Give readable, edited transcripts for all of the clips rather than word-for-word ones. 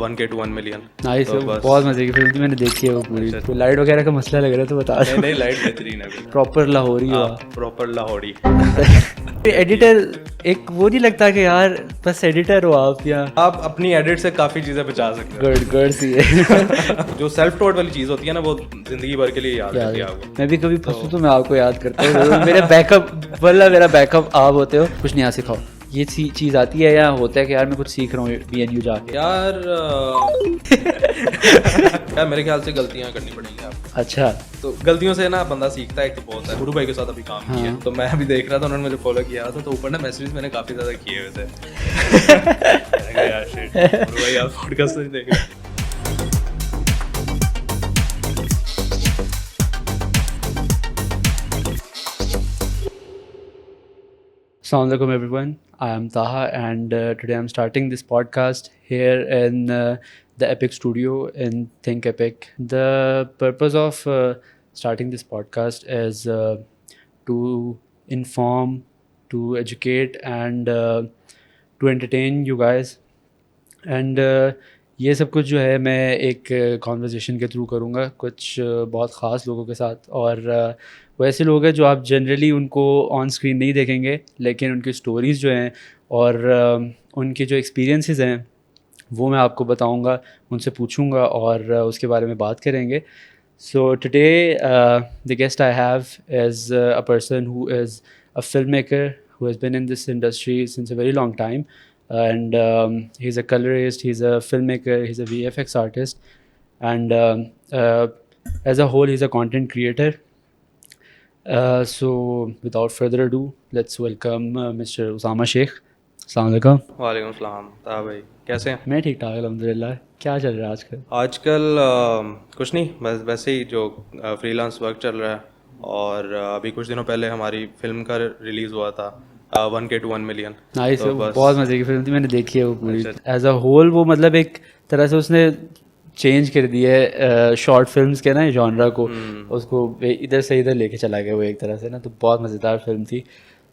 1K to 1 million। Nice, तो बस बहुत मजे की फिल्म थी, मैंने देखी है वो पूरी। कोई लाइट वगैरह का मसला लग रहा है तो बता नहीं नहीं, लाइट बेहतरीन है, प्रॉपर लाहौरी हुआ। प्रॉपर लाहौरी। एडिटर एक वो नहीं लगता कि यार बस एडिटर हो आप, या आप अपनी एडिट से काफ़ी चीज़ें बचा सकते गड़ गड़ सी है। हो। जो सेल्फ टॉट वाली चीज़ होती है ना, वो जिंदगी भर के लिए याद रहती है आपको। मैं भी कभी फंसू तो मैं आपको याद करता हूँ। मेरे बैकअप वाला मेरा बैकअप आप होते हो। कुछ नहीं, यहाँ सिखाओ ये चीज़ आती है, या होता है कि यार मैं कुछ सीख रहा हूँ BNU जाके। यार यार मेरे ख्याल से गलतियाँ करनी पड़ेंगी आपको। अच्छा, तो गलतियों से ना बंदा सीखता है, एक तो बहुत है। गुरु भाई के साथ अभी काम किया, तो मैं अभी देख रहा था, उन्होंने मुझे फॉलो किया था, तो ऊपर ना मैसेज मैंने काफ़ी ज़्यादा किए हुए थे। मैंने कहा यार शिट, गुरु भाई आप पॉडकास्ट नहीं देख रहे। Assalamu alaikum everyone. I am Taha, and today I'm starting this podcast here in the Epic Studio in Think Epic. The purpose of starting this podcast is to inform, to educate, and to entertain you guys. And ये सब कुछ जो है मैं एक conversation के through करूँगा कुछ बहुत ख़ास लोगों के साथ, और वो ऐसे लोग हैं जो आप जनरली उनको ऑन स्क्रीन नहीं देखेंगे, लेकिन उनकी स्टोरीज़ जो हैं और उनके जो एक्सपीरियंसेस हैं वो मैं आपको बताऊँगा, उनसे पूछूँगा और उसके बारे में बात करेंगे। So today the guest I have is a person who is a film maker who has been in this industry since a very long time, and he's a colorist, he's a filmmaker, he's a VFX artist, and as a whole he's a content creator. So without further ado, let's welcome Mr. Usama Sheikh. Assalamu alaikum. वालेकुम सलाम। ताहा भाई कैसे हैं? मैं ठीक ठाक अल्हम्दुलिल्लाह। क्या चल रहा है आजकल? आजकल कुछ नहीं, बस वैसे ही जो फ्रीलांस वर्क चल रहा है, और अभी कुछ दिनों पहले हमारी फिल्म का रिलीज़ हुआ था 1K to 1 million। नाइस, तो बस बहुत मजे की फिल्म थी, मैंने देखी है वो पूरी। एज अ होल वो मतलब एक तरह से उसने चेंज कर दिया है शॉर्ट फिल्म्स के ना जॉनरा को, उसको इधर से इधर लेके चला गया वो एक तरह से ना, तो बहुत मज़ेदार फिल्म थी।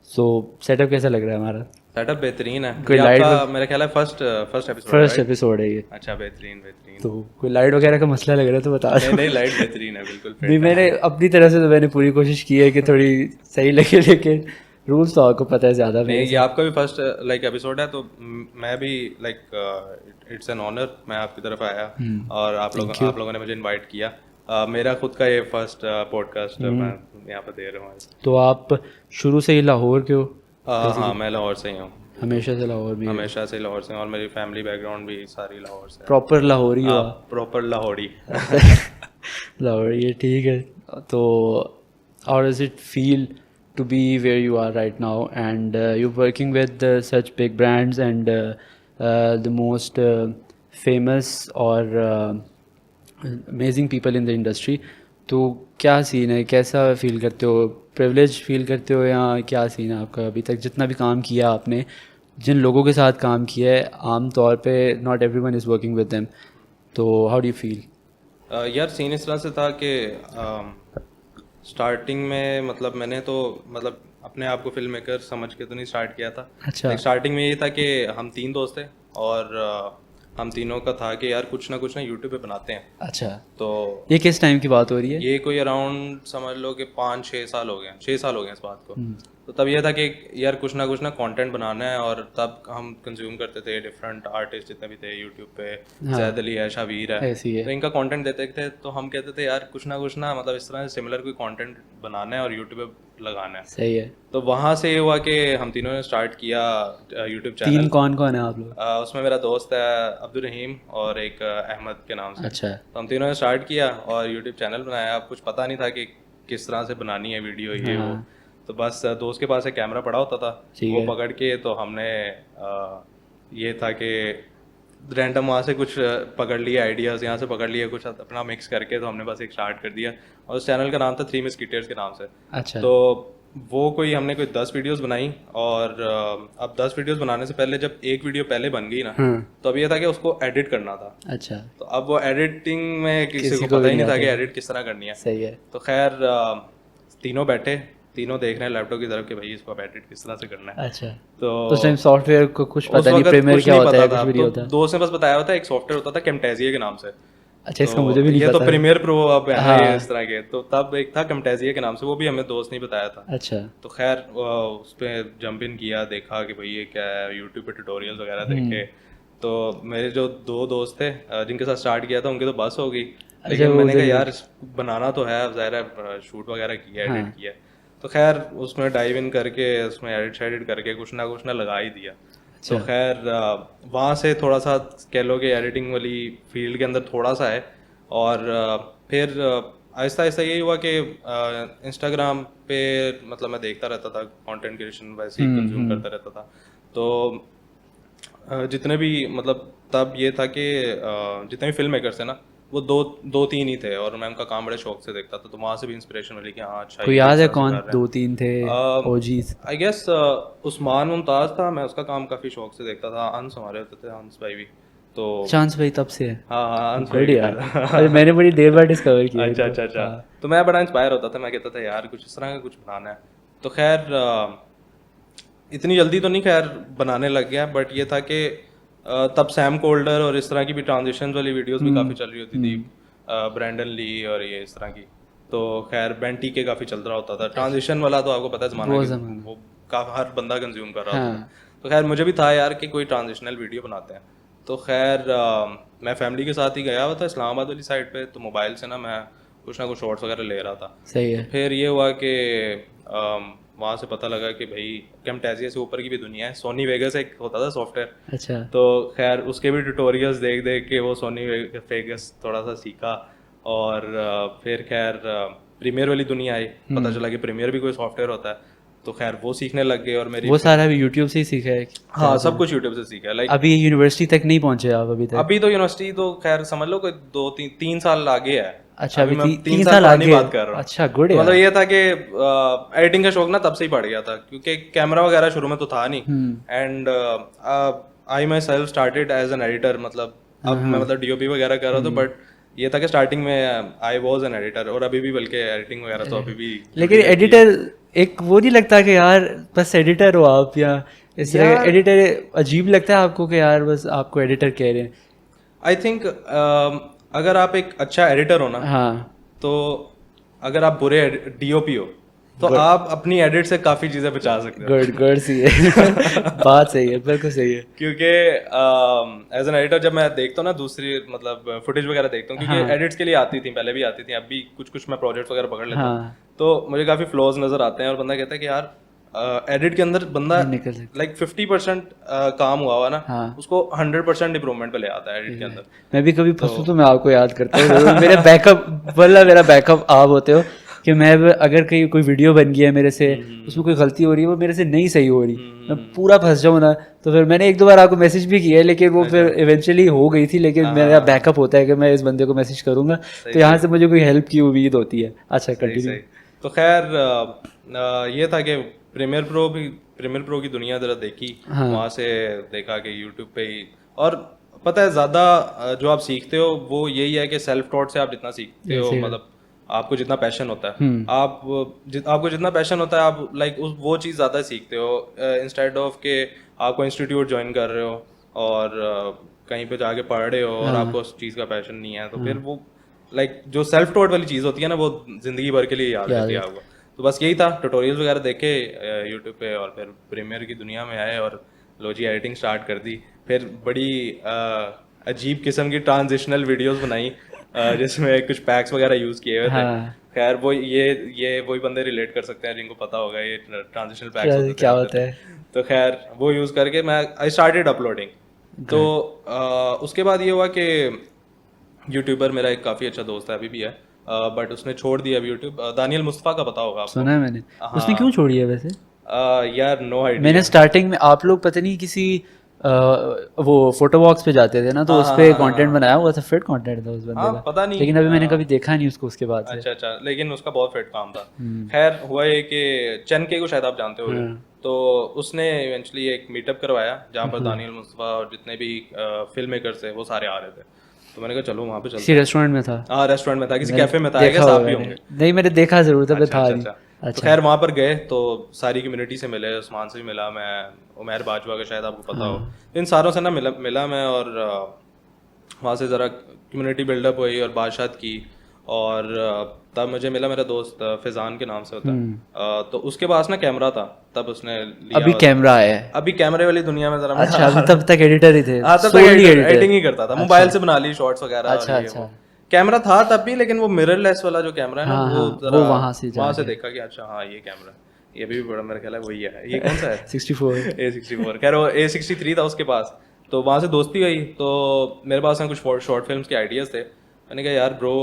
सो सेटअप कैसा लग रहा है हमारा? सेटअप बेहतरीन है। कोई ये लाइट आपका मेरा ख्याल है फर्स्ट एपिसोड फर्स्ट एपिसोड है ये। अच्छा, बेहतरीन बेहतरीन। तो कोई लाइट वगैरह का मसला लग रहा है तो बता नहीं नहीं, लाइट बेहतरीन है बिल्कुल। नहीं, मैंने अपनी तरह से तो मैंने पूरी कोशिश की है कि थोड़ी सही लगे, लेकिन रूल्स तो आपको पता है ज़्यादा नहीं, ये आपका भी फर्स्ट एपिसोड है, तो मैं भी इट्स एन ऑनर, मैं आपकी तरफ आया और आप लोगों ने मुझे इनवाइट किया। मेरा खुद का ये फर्स्ट पॉडकास्ट मैं यहाँ पर दे रहा हूँ। तो आप शुरू से ही लाहौर के हो? हाँ, मैं लाहौर से ही हूँ। हमेशा से लाहौर में? हमेशा से लाहौर से, और मेरी फैमिली बैकग्राउंड भी सारी लाहौर से। प्रॉपर लाहौरी हुआ? प्रॉपर लाहौरी। लाहौर, ये ठीक है। तो how does it feel to be where you are right now, and you're working with such big brands and the most famous or amazing people in the industry? तो क्या सीन है, कैसा feel करते हो? प्रिविलेज फील करते हो या क्या सीन है आपका? अभी तक जितना भी काम किया आपने, जिन लोगों के साथ काम किया है, आम तौर पे not everyone is working with them, तो हाउ डू यू फील? यार सीन इस तरह से था कि स्टार्टिंग में मैंने तो अपने आप को फिल्म मेकर समझ के तो नहीं स्टार्ट किया था। अच्छा। स्टार्टिंग में ये था कि हम 3 दोस्त थे, और हम तीनों का था कि यार कुछ ना यूट्यूब पे बनाते हैं। अच्छा, तो ये किस टाइम की बात हो रही है? ये कोई अराउंड समझ लो कि 5-6 साल हो गए, 6 साल हो गए इस बात को। तो तब ये था कि यार कुछ ना कंटेंट बनाना है, और तब हम कंज्यूम करते थे डिफरेंट आर्टिस्ट जितने भी थे यूट्यूब पे। जैद अली है, शावीर है, तो इनका कंटेंट देते थे। तो हम कहते थे यार कुछ ना इस तरह से सिमिलर कोई कंटेंट बनाना है और यूट्यूब पे लगाना है। सही है। तो वहाँ से ये हुआ कि हम तीनों ने स्टार्ट किया यूट्यूब चैनल। 3 कौन कौन है आप लोग? उसमें मेरा दोस्त है अब्दुल रहीम और एक अहमद के नाम से। अच्छा। तो हम तीनों ने स्टार्ट किया और यूट्यूब चैनल बनाया। अब कुछ पता नहीं था कि किस तरह से बनानी है वीडियो, ये वो। तो बस दोस्त के पास एक कैमरा पड़ा होता था, वो पकड़ के तो हमने ये था कि रैंडम वहाँ से कुछ पकड़ लिया, आइडियाज़ यहाँ से पकड़ लिए, कुछ अपना मिक्स करके तो हमने बस एक स्टार्ट कर दिया। और उस चैनल का नाम था 3 मस्कीटर्स के नाम से। अच्छा। तो वो हमने कोई 10 वीडियोस बनाई, और अब 10 वीडियोस बनाने से पहले जब एक वीडियो पहले बन गई ना, तो अब ये था कि उसको एडिट करना था। अच्छा। तो अब वो एडिटिंग में किसी को पता ही नहीं था कि एडिट किस तरह करनी है। सही है। तो खैर तीनों बैठे तीनों देख रहे हैं लैपटॉप की तरफ कि भाई इसको एडिट किस तरह से करना है। अच्छा, तो उस टाइम सॉफ्टवेयर को कुछ उस पता नहीं, वक्त प्रीमियर कुछ क्या नहीं होता पता है, था, कुछ भी नहीं तो होता। दोस्त ने बस बताया होता है एक सॉफ्टवेयर होता था कैमटेजिया के नाम से। अच्छा, इसका तो मुझे भी नहीं ये पता तो है। प्रीमियर प्रो अब है ना ये हाँ। इस तरह के, तो तब एक था कैमटेजिया के नाम से, वो भी हमें दोस्त ने बताया था। अच्छा। तो खैर उस पर जंप इन किया, देखा कि भाई ये क्या है, यूट्यूब पे ट्यूटोरियल्स वगैरह देखे। तो मेरे जो दो दोस्त थे जिनके साथ स्टार्ट किया था उनकी तो बस हो गई, लेकिन वो मैंने कहा उधर ही यार बनाना तो है, अब ज़ाहिर है शूट वगैरह किया, एडिट हाँ। किया। तो खैर उसमें डाइव इन करके उसमें एडिट करके कुछ ना लगा ही दिया। तो अच्छा। खैर वहाँ से थोड़ा सा कह लो कि एडिटिंग वाली फील्ड के अंदर थोड़ा सा है। और फिर आहिस्ता आहिस्ता यही हुआ कि इंस्टाग्राम पे मतलब मैं देखता रहता था, कंटेंट क्रिएशन वैसे ही कंज्यूम करता रहता था। तो जितने भी मतलब तब ये था कि जितने भी फिल्म मेकर्स थे ना वो दो तीन ही थे, और मैं उनका काम बड़े शौक से देखता था। तो वहाँ से भी इंस्पिरेशन मिली कि हाँ अच्छा कोई ये याद इस है तरह से कौन कर रहे हैं। 2-3 थे OGs? I guess Usman Mumtaz था, मैं उसका काम काफ़ी शौक से देखता था। हंस हमारे होते थे, हंस भाई भी। तो चांस भाई तब से है? हाँ हाँ हंस भाई गुड भी यार। थे। अरे मैंने बड़ी देर बाद डिस्कवर किया अच्छा इनको। अच्छा अच्छा। हाँ। तो मैं बड़ा इंस्पायर होता था, मैं कहता था यार कुछ इस तरह का कुछ बनाना है। तो खैर इतनी जल्दी तो नहीं खैर बनाने लग गया, बट ये था कि तब सैम कोल्डर और इस तरह की भी ट्रांजिशन वाली वीडियोस भी काफ़ी चल रही होती थी, ब्रैंडन ली और ये इस तरह की। तो खैर बेंटी के काफ़ी चल रहा होता था ट्रांजिशन वाला, तो आपको पता है ज़माना वो कि ज़माना। वो काफ़ी हर बंदा कंज्यूम कर रहा होता हाँ। था। तो खैर मुझे भी था यार कि कोई ट्रांजिशनल वीडियो बनाते हैं। तो खैर मैं फैमिली के साथ ही गया हुआ था इस्लामाबाद वाली साइड पे, तो मोबाइल से ना मैं कुछ ना कुछ शॉर्ट्स वगैरह ले रहा था। सही तो है। फिर ये हुआ कि वहाँ से पता लगा कि भाई कैमटेजिया से ऊपर की भी दुनिया है, सोनी वेगस एक होता था सॉफ्टवेयर। अच्छा। तो खैर उसके भी ट्यूटोरियल्स देख देख के वो सोनी वेगस थोड़ा सा सीखा। और फिर खैर प्रीमियर वाली दुनिया आई, पता चला कि प्रीमियर भी कोई सॉफ्टवेयर होता है। तो खैर वो सीखने लग गए, और मेरी वो सारा भी यूट्यूब से ही सीखा है? हाँ सब कुछ यूट्यूब से सीखा है। लाइक अभी यूनिवर्सिटी तक नहीं पहुंचे आप अभी तक? अभी तो यूनिवर्सिटी तो खैर समझ लो कोई 2-3 साल आगे है। अच्छा, अभी अभी मैं 3 साल साल पुरानी आगे। बात कर रहा हूँ। अच्छा, गुड तो यार। मतलब ये था कि एडिटिंग का शौक ना तब से ही पड़ गया था, क्योंकि कैमरा वगैरह शुरू में तो था नहीं। And I myself started as an editor, मतलब अब मैं मतलब डीओपी वगैरह कर रहा था, बट ये था कि स्टार्टिंग में आई वॉज एन एडिटर, और अभी भी बल्कि एडिटिंग वगैरह तो अभी भी। लेकिन एडिटर एक वो नहीं लगता कि यार बस एडिटर हो आप, या इस तरह एडिटर अजीब लगता है आपको कि यार बस आपको एडिटर कह रहे हैं? आई थिंक अगर आप एक अच्छा एडिटर हो ना, हाँ। तो अगर आप बुरे डीओपी हो तो आप अपनी एडिट से काफ़ी चीज़ें बचा सकते हो। गुड सी है। बात सही है, बिल्कुल सही है। क्योंकि एज एन एडिटर जब मैं देखता हूँ ना दूसरी मतलब फुटेज वगैरह देखता हूँ, क्योंकि एडिट्स के लिए आती थी, पहले भी आती थी, अब भी कुछ मैं प्रोजेक्ट्स वगैरह पकड़ लेता हूँ। तो मुझे काफ़ी फ्लॉज नज़र आते हैं, और बंदा कहता है कि यार एडिट के अंदर बंदा लाइक 50% काम हुआ ना, उसको 100% इंप्रूवमेंट पे ले आता है एडिट के अंदर। मैं भी कभी फंसू तो मैं आपको याद करता हूँ। मेरे बैकअप वाला मेरा बैकअप आप होते हो कि मैं अगर कहीं कोई वीडियो बन गई है मेरे से, उसमें कोई गलती हो रही है, वो मेरे से नहीं सही हो रही, मैं पूरा फंस जाऊँ ना, तो फिर मैंने 1-2 बार आपको मैसेज भी किया है, लेकिन वो फिर इवेंचुअली हो गई थी। लेकिन मेरा बैकअप होता है कि मैं इस बंदे को मैसेज करूँगा, तो यहाँ से मुझे कोई हेल्प की उम्मीद होती है। अच्छा, कंटिन्यू। तो खैर ये था कि प्रीमियर प्रो की दुनिया ज़रा देखी, वहाँ से देखा कि यूट्यूब पे ही। और पता है ज़्यादा जो आप सीखते हो वो यही है कि सेल्फ टॉट से आप जितना सीखते हो, मतलब आपको जितना पैशन होता है, आपको जितना पैशन होता है आप लाइक वो चीज़ ज़्यादा सीखते हो, इंस्टेड ऑफ के आपको इंस्टीट्यूट ज्वाइन कर रहे हो और कहीं पे जाके पढ़ रहे हो और आपको उस चीज़ का पैशन नहीं है। तो फिर वो लाइक जो सेल्फ टॉट वाली चीज़ होती है ना, वो ज़िंदगी भर के लिए याद रहती है आपको। तो बस यही था, ट्यूटोरियल्स वगैरह देखे यूट्यूब पे, और फिर प्रीमियर की दुनिया में आए और लो जी एडिटिंग स्टार्ट कर दी। फिर बड़ी अजीब किस्म की ट्रांजिशनल वीडियोस बनाई जिसमें कुछ पैक्स वगैरह यूज़ किए हुए थे। खैर वो ये वही बंदे रिलेट कर सकते हैं जिनको पता होगा ये ट्रांजिशनल पैक्स होते थे, क्या होता है। तो खैर वो यूज़ करके मैं आई स्टार्टेड अपलोडिंग। तो उसके बाद ये हुआ कि यूट्यूबर मेरा एक काफ़ी अच्छा दोस्त है, अभी भी है, बट उसने छोड़ दिया अब यूट्यूब। दानियल मुस्तफ़ा का पता होगा आपको? सुना है मैंने। उसने क्यों छोड़ी है वैसे? यार नो आइडिया। मैंने स्टार्टिंग में आप लोग पता नहीं किसी वो फोटो बॉक्स पे जाते थे ना, तो उस पे कंटेंट बनाया हुआ था, फिट कंटेंट था उस बंदे का, पता नहीं, लेकिन अभी मैंने कभी देखा नहीं उसको उसके बाद से। अच्छा, लेकिन उसका बहुत फिट काम था। खैर हुआ ये कि चनके को शायद आप जानते होंगे, तो उसने इवेंचुअली एक मीटअप करवाया जहाँ पर दानियल मुस्तफ़ा और जितने भी फिल्म मेकर्स थे वो सारे आ रहे थे। तो मैंने कहा चलो वहाँ पे चलते हैं। किसी रेस्टोरेंट में था? हाँ रेस्टोरेंट में था, किसी कैफे में था, आप भी होंगे। नहीं मैंने देखा जरूर था, था नहीं। तो खैर वहाँ पर गए तो सारी कम्युनिटी से मिले, उस्मान से भी मिला मैं, उमैर बाजवा का शायद आपको पता हो, इन सारों से ना मिला मैं, और वहाँ से ज़रा कम्युनिटी बिल्डअप हुई और बातचीत की। और तब मुझे मिला मेरा दोस्त फैज़ान के नाम से होता है, तो उसके पास ना कैमरा था, तब उसने लिया। अभी कैमरा है? अभी कैमरे वाली दुनिया में ज़रा अच्छा, अभी तब तक एडिटर ही थे? हाँ, तब तक एडिटिंग ही करता था, मोबाइल से बना ली शॉर्ट्स वगैरह। अच्छा, कैमरा था तब भी, लेकिन वो मिररलेस वाला जो कैमरा है ना, वो वहाँ से देखा कि अच्छा हाँ ये कैमरा, ये भी बड़ा मेरा ख्याल है वही है। ये कौन सा है? 64 A64। खैर वो A63 था उसके पास, तो वहाँ से दोस्ती हुई। तो मेरे पास ना कुछ शॉर्ट फिल्म्स के आइडियाज़ थे। मैंने कहा यार ब्रो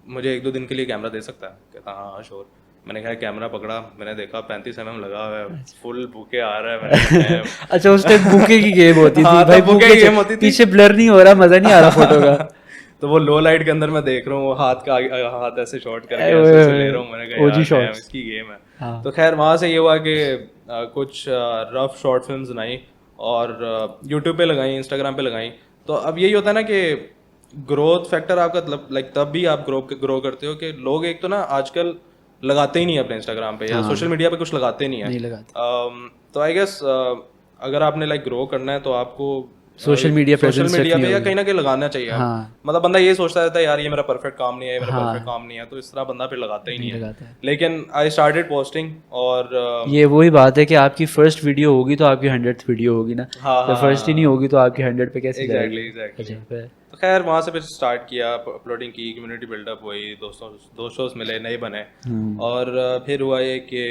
मुझे 1-2 दिन के लिए कैमरा दे सकता है? कहता हाँ श्योर। मैंने कहा कैमरा पकड़ा, मैंने देखा 35 mm लगा हुआ है, फुल बुके आ रहा है। मैंने अच्छा, उस टाइम बुके की गेम होती थी भाई, बुके की गेम होती थी, पीछे ब्लर नहीं हो रहा, मजा नहीं आ रहा फोटो का। तो वो लो लाइट के अंदर मैं देख रहा हूँ, हाथ ऐसे शॉट करके ऐसे ले रहा हूँ। मैंने कहा यार इसकी गेम है। तो खैर वहाँ से ये हुआ कि कुछ रफ शॉर्ट फिल्म्स बनाई और यूट्यूब पे लगाई, इंस्टाग्राम पे लगाई। तो अब यही होता है ना कि ग्रोथ फैक्टर आपका लाइक तब भी आप ग्रो करते हो कि लोग एक तो ना आजकल लगाते ही नहीं अपने इंस्टाग्राम पे या सोशल मीडिया पे कुछ लगाते नहीं है। तो आई गेस अगर आपने लाइक ग्रो करना है तो आपको सोशल मीडिया पे या कहीं ना कहीं लगाना चाहिए। मतलब बंदा ये सोचता रहता है यार ये मेरा परफेक्ट काम नहीं है, मेरा परफेक्ट काम नहीं है, तो इस तरह बंदा फिर लगाता ही नहीं है। लेकिन आई स्टार्टेड पोस्टिंग, और ये वही बात है कि आपकी फर्स्ट वीडियो होगी तो आपकी 100th वीडियो होगी ना, तो फर्स्ट ही नहीं होगी तो आपकी 100 पे कैसे जाएगी? एग्जैक्टली। तो खैर वहाँ से फिर स्टार्ट किया, अपलोडिंग की, कम्युनिटी बिल्डअप हुई, दोस्त मिले, नए बने, और फिर हुआ ये कि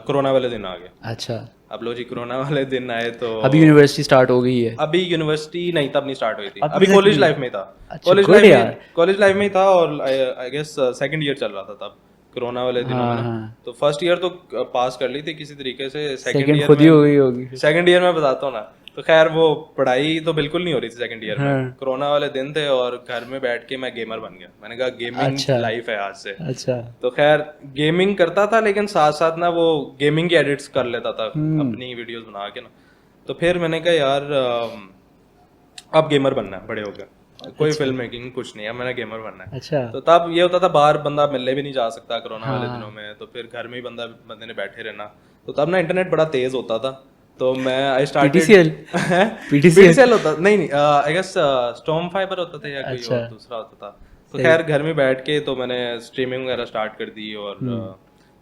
कोरोना वाले दिन आ गए। अच्छा, अब लो जी कोरोना वाले दिन आए तो अभी यूनिवर्सिटी स्टार्ट हो गई है? अभी यूनिवर्सिटी नहीं, तब नहीं स्टार्ट हुई थी, अभी कॉलेज लाइफ में था। कॉलेज लाइफ में था, और आई गेस सेकंड ईयर चल रहा था तब कोरोना वाले दिनों में। तो फर्स्ट ईयर तो पास कर ली थी किसी तरीके से, सेकंड ईयर में बताता हूँ ना। तो खैर वो पढ़ाई तो बिल्कुल नहीं हो रही थी सेकंड ईयर में। कोरोना वाले दिन थे और घर में बैठ के मैं गेमर बन गया। मैंने कहा गेमिंग लाइफ है आज से। अच्छा, तो खैर गेमिंग करता था, लेकिन साथ साथ ना वो गेमिंग की एडिट्स कर लेता था अपनी वीडियोस बना के ना। तो फिर मैंने कहा यार अब गेमर बनना है बड़े हो गए, कोई फिल्म मेकिंग कुछ नहीं है, मैंने गेमर बनना है। अच्छा, तो तब ये होता था बाहर बंदा मिलने भी नहीं जा सकता कोरोना वाले दिनों में, तो फिर घर में ही बंदे ने बैठे रहना। तो तब ना इंटरनेट बड़ा तेज होता था, तो मैं आई स्टार्टेड पीटीसीएल होता नहीं आई गेस स्टॉर्म फाइबर होता था या कोई और दूसरा होता था। तो खैर घर में बैठ के तो मैंने स्ट्रीमिंग वगैरह स्टार्ट कर दी, और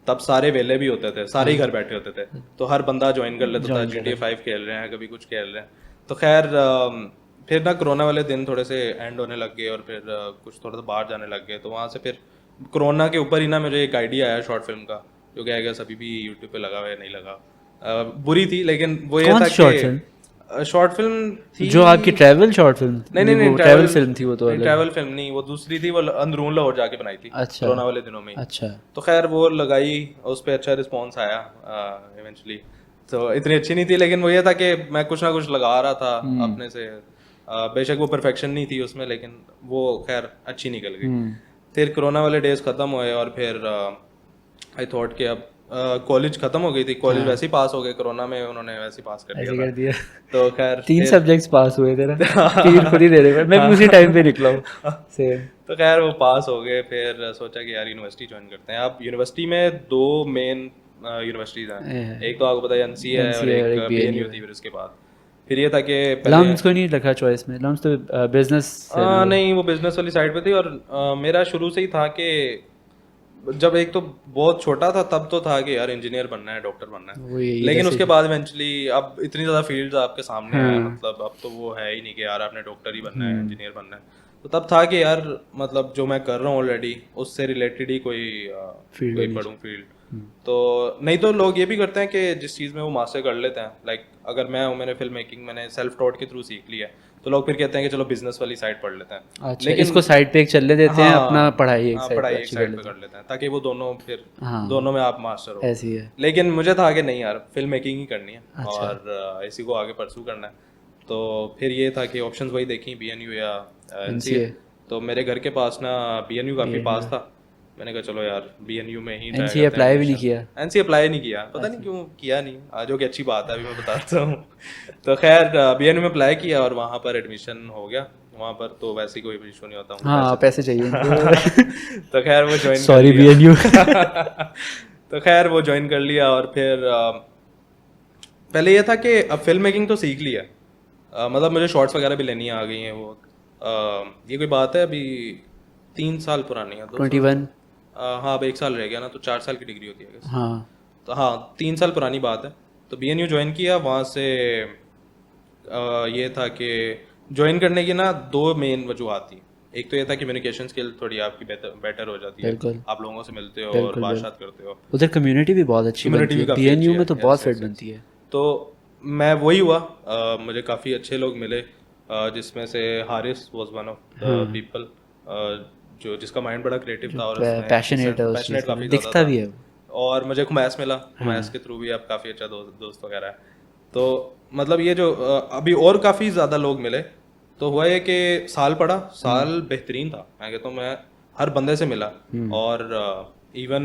तब सारे वेले भी होते थे, सारे ही घर बैठे होते थे, तो हर बंदा ज्वाइन कर लेता था। GTA 5 खेल रहे हैं, कभी कुछ खेल रहे हैं। तो खैर फिर ना कोरोना वाले दिन थोड़े से एंड होने लग गए, और फिर कुछ थोड़ा सा बाहर जाने लग गए। तो वहाँ से फिर कोरोना के ऊपर ही ना मुझे एक आइडिया आया शॉर्ट फिल्म का, जो कि आई गेस अभी भी यूट्यूब पे लगा हुआ है, नहीं लगा, बुरी थी, लेकिन वो ये था कि शॉर्ट फिल्म थी जो आपकी ट्रैवल शॉर्ट फिल्म, नहीं ट्रैवल फिल्म थी वो, तो ट्रैवल फिल्म नहीं, वो दूसरी थी, वो अंदरून लाहौर जाके बनाई थी कोरोना वाले दिनों में। अच्छा, तो खैर वो लगाई, उस पर अच्छा रिस्पॉन्स आया इवेंचुअली। तो इतनी अच्छी नहीं थी, लेकिन वो ये था कि मैं कुछ ना कुछ लगा रहा था अपने से। बेशक वो परफेक्शन नहीं थी उसमें, लेकिन वो खैर अच्छी निकल गई। फिर कोरोना वाले डेज खत्म हुए, और फिर आई थॉट कि अब कॉलेज खत्म हो गई थी, कॉलेज वैसे ही पास हो गए, कोरोना में उन्होंने वैसे ही पास कर दिया। तो खैर 3 सब्जेक्ट्स पास हुए थे ना, 3 खुद ही दे रहे, मैं भी उसी टाइम पे निकला हूँ सेम। तो खैर वो पास हो गए, फिर सोचा कि यार यूनिवर्सिटी ज्वाइन करते हैं। अब यूनिवर्सिटी में 2 मेन यूनिवर्सिटीज हैं, एक तो आपको पता है NC है और एक BNU थी। फिर उसके बाद फिर ये था कि लम्स को नहीं रखा चॉइस में, लम्स तो बिजनेस नहीं, वो बिजनेस वाली साइड पे थी। और मेरा शुरू से ही था कि जब एक तो बहुत छोटा था तब तो था कि यार इंजीनियर बनना है, डॉक्टर बनना है, लेकिन उसके बाद इवेंचुअली अब इतनी ज़्यादा फील्ड्स आपके सामने है, मतलब अब तो वो है ही नहीं कि यार आपने डॉक्टर ही बनना है, इंजीनियर बनना है। तो तब था कि यार मतलब जो मैं कर रहा हूँ ऑलरेडी उससे रिलेटेड ही कोई पढ़ूँ फील्ड। तो नहीं तो लोग ये भी करते हैं कि जिस चीज़ में वो मास्टर कर लेते हैं, लाइक अगर मैं हूँ, मैंने फिल्म मेकिंग मैंने सेल्फ टॉट के थ्रू सीख लिया है, तो लोग फिर कहते हैं कि चलो बिजनेस वाली साइड पढ़ लेते हैं। अच्छा, लेकिन इसको साइड पे एक चलने देते हैं, अपना पढ़ाई एक साइड पे कर लेते हैं, ताकि वो दोनों फिर दोनों में आप मास्टर हो। ऐसी है। लेकिन मुझे था कि नहीं यार फिल्म मेकिंग ही करनी है। अच्छा। और इसी को आगे परसू करना है। तो फिर ये था कि ऑप्शंस वही देखी, BNU या NCA। तो मेरे घर के पास ना BNU काफ़ी पास था, मैंने कहा चलो यार BNU में ही। NCA अप्लाई भी नहीं किया? NCA अप्लाई नहीं किया, पता नहीं क्यों किया नहीं, आज की अच्छी बात है, अभी मैं बताता हूँ। तो खैर BNU में अप्लाई किया और वहाँ पर एडमिशन हो गया। वहाँ पर तो वैसे कोई इशू नहीं होता, हाँ पैसे चाहिए। तो खैर वो ज्वाइन, सॉरी BNU। तो खैर वो ज्वाइन कर लिया और फिर पहले ये था कि अब फिल्म मेकिंग तो सीख लिया, मतलब मुझे शॉर्ट्स वगैरह भी लेनी आ गई हैं वो। ये कोई बात है अभी 3 साल पुरानी है, 21। हाँ अब 1 साल रह गया ना, तो 4 साल की डिग्री होती है। हाँ तो हाँ 3 साल पुरानी बात है। तो BNU ज्वाइन किया, वहाँ से ये था कि ज्वाइन करने की ना 2 मेन वजूहत थी। एक तो ये था कि कम्युनिकेशन स्किल थोड़ी आपकी बेटर हो जाती है, आप लोगों से मिलते हो और बातचीत करते हो। उधर कम्युनिटी भी बहुत अच्छी बनती है, BNU में तो बहुत फिट बनती है। तो मैं वही हुआ, मुझे काफ़ी अच्छे लोग मिले, जिसमें से Haris was one of the people जो जिसका माइंड बड़ा क्रिएटिव था और पैशनेट काफ़ी दिखता भी है। और मुझे खुमैस मिला, खुमैस के थ्रू भी अब काफ़ी अच्छा दोस्त वगैरह है। तो मतलब ये जो अभी और काफ़ी ज़्यादा लोग मिले, तो हुआ ये कि साल पढ़ा, साल बेहतरीन था। मैं कहता हूँ मैं हर बंदे से मिला और इवन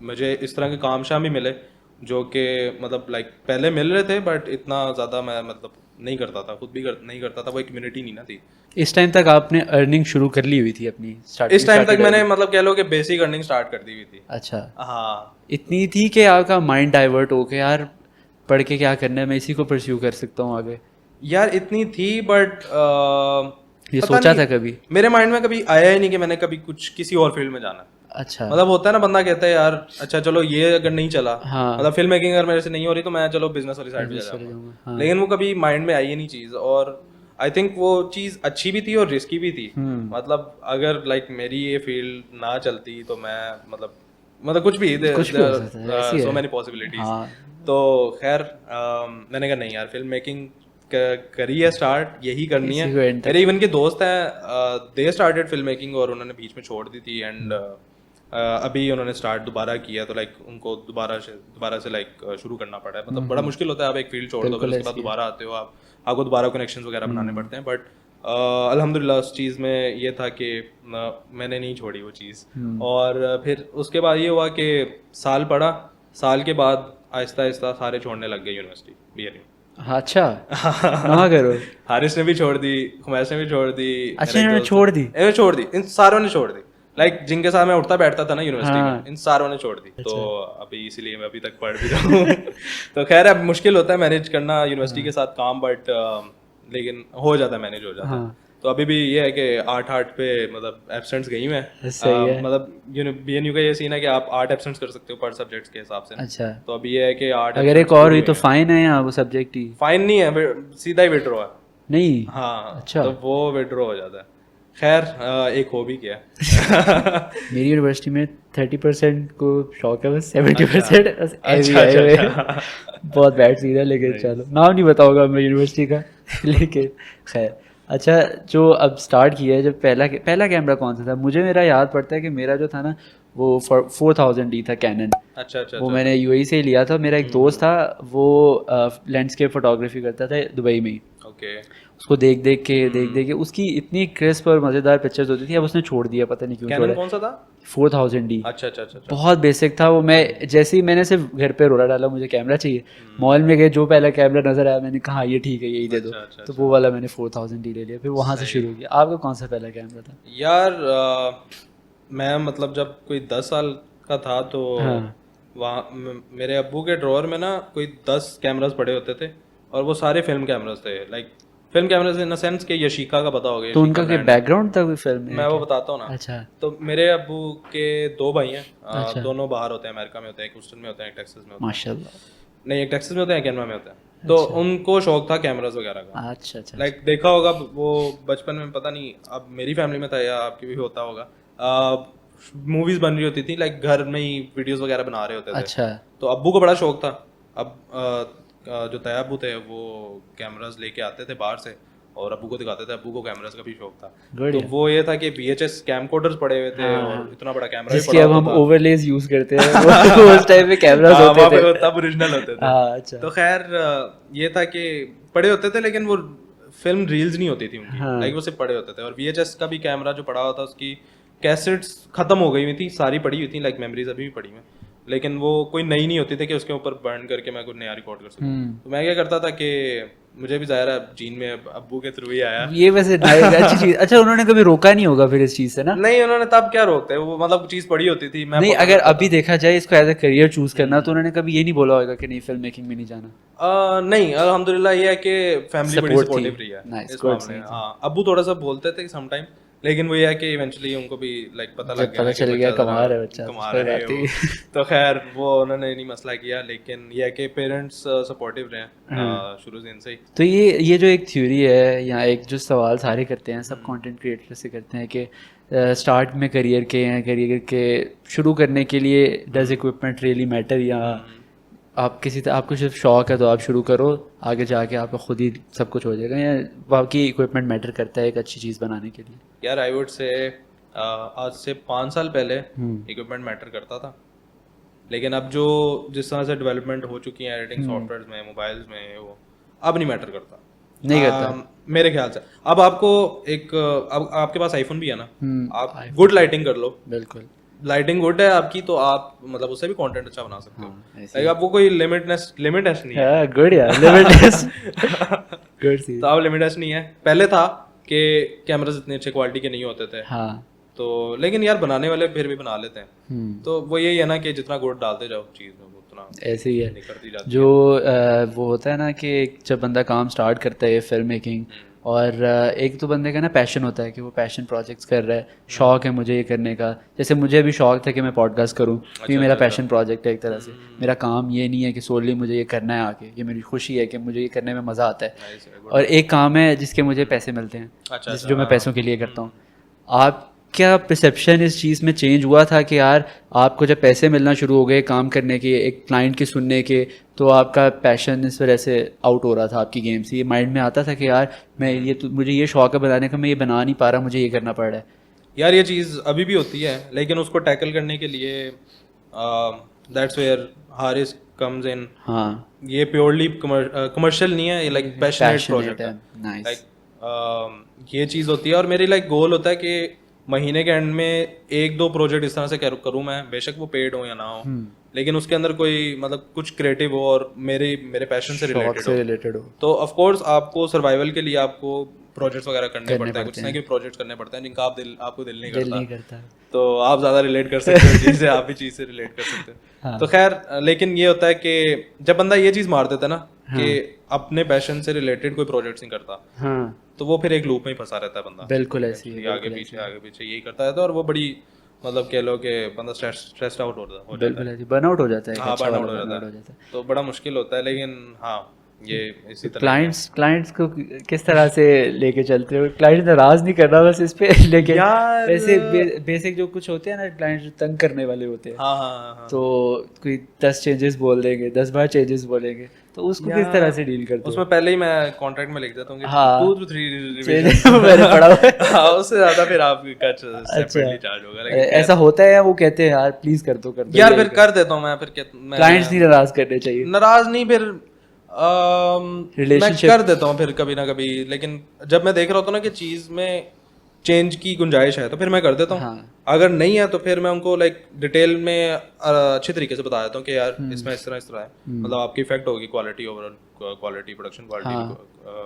मुझे इस तरह के काम शाम भी मिले जो कि मतलब लाइक पहले मिल रहे थे बट इतना ज़्यादा मैं मतलब नहीं करता था, खुद भी नहीं करता था, वो एक कम्युनिटी नहीं ना थी। इस टाइम तक आपने अर्निंग शुरू कर ली हुई थी अपनी? इस टाइम तक मैंने मतलब कह लो कि बेसिक अर्निंग स्टार्ट कर दी हुई थी। अच्छा हाँ, इतनी थी कि आपका माइंड डाइवर्ट हो के यार पढ़ के क्या करना है, मैं इसी को परस्यू कर सकता हूँ आगे? यार इतनी थी बट ये सोचा था कभी? मेरे माइंड में कभी आया ही नहीं कि मैंने कभी कुछ किसी और फील्ड में जाना है। अच्छा मतलब होता है ना, बंदा कहता है यार अच्छा चलो ये अगर नहीं चला, हाँ। मतलब फिल्म मेकिंग अगर मेरे से नहीं हो रही तो मैं चलो बिजनेस वाली साइड पे जा जाऊंगा। हाँ। लेकिन वो कभी माइंड में आई ही नहीं चीज़, और आई थिंक वो चीज़ अच्छी भी थी और रिस्की भी थी। मतलब अगर लाइक मेरी ये फील्ड ना चलती तो मैं मतलब कुछ भी सो मैनी पॉसिबिलिटीज। तो खैर मैंने कहा नहीं यार, फिल्म मेकिंग करी है स्टार्ट, यही करनी है। मेरे इवन के दोस्त हैं, दे स्टार्टेड फिल्म मेकिंग और उन्होंने बीच में छोड़ दी थी, एंड अभी उन्होंने स्टार्ट दोबारा किया, तो लाइक उनको दोबारा से लाइक शुरू करना पड़ा है। मतलब बड़ा मुश्किल होता है, आप एक फील्ड छोड़ दो फिर उसके बाद दोबारा आते हो, आपको दोबारा कनेक्शंस वगैरह बनाने पड़ते हैं। बट अल्हम्दुलिल्लाह उस चीज़ में ये था कि मैंने नहीं छोड़ी वो चीज़। और फिर उसके बाद ये हुआ कि साल पढ़ा, साल के बाद आहिस्ता आहिस्ता सारे छोड़ने लग गए यूनिवर्सिटी BNU। अच्छा ना करो। हारिस ने भी छोड़ दी, खुमैस ने भी छोड़ दी। अच्छा इन्होंने छोड़ दी? इन सारों ने छोड़ दी, लाइक जिनके साथ मैं उठता बैठता था ना यूनिवर्सिटी में, इन सारों ने छोड़ दी। तो अभी इसीलिए मैं अभी तक पढ़ भी रहा हूँ। तो खैर अब मुश्किल होता है मैनेज करना यूनिवर्सिटी के साथ काम, बट लेकिन हो जाता है, मैनेज हो जाता है। तो अभी भी ये है कि 8 पे मतलब एब्सेंट्स गई मैं, मतलब BNU का ये सीन है कि आप 8 एब्सेंट्स कर सकते हो पर सब्जेक्ट्स के हिसाब से। अच्छा तो अभी ये है कि 8 अगर एक और हुई तो फाइन है या वो सब्जेक्ट ही? फाइन नहीं है, सीधा ही विड्रॉ है। नहीं? हाँ अच्छा, तो वो विड्रॉ हो जाता है। खैर एक हो भी गया। मेरी यूनिवर्सिटी में 30% को शौक है, बस 70% अच्छा। बहुत बैड सीन है, लेकिन चलो नाम नहीं बताऊंगा मैं यूनिवर्सिटी का। लेकिन खैर अच्छा, जो अब स्टार्ट किया है, जब पहला कैमरा कौन सा था? मेरा याद पड़ता है कि मेरा जो था ना वो 4000D था कैनन। अच्छा वो मैंने UAE से ही लिया था। मेरा एक दोस्त था, वो लैंडस्केप फोटोग्राफी करता था दुबई में ही। ओके, उसको देख के उसकी इतनी क्रिस्प और मज़ेदार पिक्चर्स होती थी। अब उसने छोड़ दिया, पता नहीं क्यों छोड़ा। कौन सा था? 4000D। अच्छा। बहुत बेसिक था वो। मैं जैसे ही मैंने सिर्फ घर पे रोला डाला मुझे कैमरा चाहिए, मॉल में गए, जो पहला कैमरा नजर आया मैंने कहा ये ठीक है, यही दे दो। तो वो वाला मैंने 4000D ले लिया, फिर वहाँ से शुरू किया। आपका कौन सा पहला कैमरा था? यार मैं मतलब जब कोई 10 साल का था तो वहाँ मेरे अब्बू के ड्रॉअर में ना कोई 10 कैमरास पड़े होते थे, और वो सारे फिल्म कैमरास थे। Like film cameras in the sense के यशिका का पता होगा। तो उनका क्या बैकग्राउंड था कोई फिल्म में? मैं वो बताता हूँ ना। अच्छा। तो मेरे अब्बू के 2 भाई हैं, दोनों बाहर होते हैं, अमेरिका में होते हैं, एक ह्यूस्टन में होते हैं, एक टेक्सास में होते हैं। माशाल्लाह। नहीं, एक टेक्सास में होते हैं, कैनवा में होते हैं। तो उनको शौक था कैमरास वगैरह का। अच्छा। लाइक देखा होगा वो बचपन में, पता नहीं अब मेरी फैमिली में था या आपकी भी होता होगा, मूवीज बन रही होती थी, लाइक घर में ही वीडियोस वगैरह बना रहे होते थे। अच्छा। तो अब्बू को बड़ा शौक था। अब जो तया अब्बू थे वो कैमरास लेके आते थे बाहर से और अब्बू को दिखाते थे। अब्बू को कैमरास का भी शौक था, तो वो ये था कि VHS कैमकोडर्स पड़े हुए थे और इतना बड़ा कैमरा भी पड़ा हुआ था, अब हम ओवरलेज यूज करते हैं। उस टाइम में कैमरास होते थे, तब ओरिजिनल होते थे। अच्छा। तो खैर ये था कि पड़े होते थे, लेकिन वो फिल्म रील्स नहीं होती थी उनकी, लाइक वो सिर्फ पड़े होते थे। और VHS का भी कैमरा जो पड़ा हुआ था, उसकी कैसेट्स खत्म हो गई हुई थी, सारी पड़ी हुई थी, लाइक मेमोरीज अभी भी पड़ी हुई, लेकिन वो कोई नई नहीं होती थी कि उसके ऊपर बर्न करके मैं कुछ नया रिकॉर्ड कर सकूं। तो मैं क्या करता था कि मुझे भी ज़ाहिर है जीन में अब्बू के थ्रू ही आया। ये वैसे अच्छी चीज। अच्छा, उन्होंने कभी रोका नहीं होगा फिर इस चीज से ना? नहीं, उन्होंने तब क्या रोकते, वो मतलब चीज़ पड़ी होती थी, मैं नहीं, अगर अभी देखा जाए इसको एज ए करियर चूज करना, तो उन्होंने कभी ये नहीं बोला होगा कि नहीं फिल्म मेकिंग में नहीं जाना? नहीं, अल्हम्दुलिल्लाह ये है कि फैमिली बड़ी Support सपोर्टिव थी। रही है Nice, इस good, मामले में। सही हाँ, अब्बू थोड़ा सा बोलते थे सम टाइम, लेकिन वो ये है कि इवेंचुअली उनको भी लाइक पता लग गया पता कि चल गया बच्चा कमा ज़रा रहा है बच्चा, कमा कोई रहा है बात वो। नहीं। तो खैर वो उन्होंने नहीं मसला किया, लेकिन ये है कि पेरेंट्स सपोर्टिव रहे हैं शुरू से इनसे ही। तो ये जो एक थ्योरी है या एक जो सवाल सारे करते हैं, सब कंटेंट क्रिएटर से करते हैं कि स्टार्ट में करियर के शुरू करने के लिए डज इक्विपमेंट रियली मैटर, या आप आपको सिर्फ शौक है तो आप शुरू करो, आगे जाके आपका खुद ही सब कुछ हो जाएगा, या बाकी इक्विपमेंट मैटर करता है एक अच्छी चीज़ बनाने के लिए? यार आई वुड से आज से 5 साल पहले इक्विपमेंट मैटर करता था, लेकिन अब जो जिस तरह से डेवलपमेंट हो चुकी है एडिटिंग सॉफ्टवेयर में, मोबाइल्स में, वो अब नहीं मैटर करता, नहीं करता मेरे ख्याल से। अब आपको अब आपके पास आईफोन भी है ना, आप गुड लाइटिंग कर लो, बिल्कुल लाइटिंग गुड है आपकी, तो आप मतलब उससे भी कंटेंट अच्छा बना सकते हो। लाइक आपको कोई लिमिटनेस नहीं है। गुड यार, लिमिटलेस गुड सी। तो अब लिमिटनेस नहीं है, पहले था कि कैमरास इतने अच्छे क्वालिटी के नहीं होते थे, हाँ, तो लेकिन यार बनाने वाले फिर भी बना लेते हैं। तो वो यही है ना कि जितना गुड डालते जाओ चीज़ में उतना ऐसे ही है। निकलती जाती जो वो होता है ना कि जब बंदा काम स्टार्ट करता है फिल्म मेकिंग, और एक तो बंदे का ना पैशन होता है कि वो पैशन प्रोजेक्ट्स कर रहा है, शौक है मुझे ये करने का। जैसे मुझे भी शौक था कि मैं पॉडकास्ट करूं, क्योंकि मेरा पैशन प्रोजेक्ट है एक तरह से। मेरा काम ये नहीं है कि सोली मुझे ये करना है आगे, ये मेरी खुशी है कि मुझे ये करने में मज़ा आता है। और एक काम है जिसके मुझे पैसे मिलते हैं, जो मैं पैसों के लिए करता हूँ। आप क्या परसेप्शन इस चीज़ में चेंज हुआ था कि यार आपको जब पैसे मिलना शुरू हो गए काम करने के, एक क्लाइंट की सुनने के, तो आपका पैशन इस वजह से आउट हो रहा था आपकी गेम से? ये माइंड में आता था कि यार मैं ये तो मुझे ये शौक है बनाने का, मैं ये बना नहीं पा रहा, मुझे ये करना पड़ रहा है? यार ये चीज़ अभी भी होती है, लेकिन उसको टैकल करने के लिए that's where Haris comes in. हाँ, ये प्योरली कमर्शियल नहीं है, ये लाइक पैशनेट प्रोजेक्ट है। लाइक ये चीज़ होती है, और मेरी लाइक गोल होता है कि महीने के एंड में 1-2 प्रोजेक्ट इस तरह से करूँ मैं, बेशक वो पेड हो या ना हो, लेकिन उसके अंदर कोई मतलब कुछ क्रिएटिव हो और मेरे पैशन से रिलेटेड हो। तो ऑफ कोर्स आपको सर्वाइवल के लिए आपको प्रोजेक्ट्स वगैरह करने पड़ते हैं, कुछ ना कुछ प्रोजेक्ट्स करने पड़ते हैं जिनका आपको दिल नहीं करता, तो आप ज़्यादा रिलेट कर सकते हो जिससे आप भी चीज़ से रिलेट कर सकते हो। हाँ। तो खैर, लेकिन ये होता है कि जब बंदा ये चीज़ मार देता है ना कि अपने पैशन से रिलेटेड कोई प्रोजेक्ट्स नहीं करता, तो वो फिर एक लूप में ही फंसा रहता है बंदा। बिल्कुल ऐसे ही आगे पीछे यही करता है, तो और वो बड़ी मतलब कह लो कि बंदा स्ट्रेस्ड आउट हो जाता है, बिल्कुल ऐसे बर्नआउट हो जाता है। हाँ, बर्नआउट हो जाता है, तो बड़ा मुश्किल होता है। लेकिन हाँ, ये इसी तरह क्लाइंट्स को किस तरह से लेके चलते हो? क्लाइंट नाराज नहीं करना बस इस पे, लेकिन वैसे बेसिक जो कुछ होते हैं ना, क्लाइंट तंग करने वाले होते हैं। हाँ। तो कोई 10 चेंजेस बोल देंगे, 10 बार चेंजेस बोलेंगे, तो उसको किस तरह से डील करते हो? उसमें पहले ही मैं कॉन्ट्रैक्ट में लिख देता हूँ 2 to 3 रिवीजन मैंने पढ़ा हुआ है। हाँ, उससे ज्यादा फिर आपका सेपरेटली चार्ज होगा। ऐसा होता है या वो कहते हैं यार प्लीज कर दो यार, फिर कर देता हूँ मैं। फिर क्लाइंट्स नहीं नाराज करने चाहिए, नाराज नहीं, फिर मैं कर देता हूँ फिर कभी ना कभी। लेकिन जब मैं देख रहा होता हूँ ना कि चीज में चेंज की गुंजाइश है, तो फिर मैं कर देता हूँ। हाँ। अगर नहीं है तो फिर मैं उनको लाइक डिटेल में अच्छे तरीके से बता देता हूँ कि यार इसमें इस तरह है, मतलब आपकी इफेक्ट होगी, quality overall quality, production quality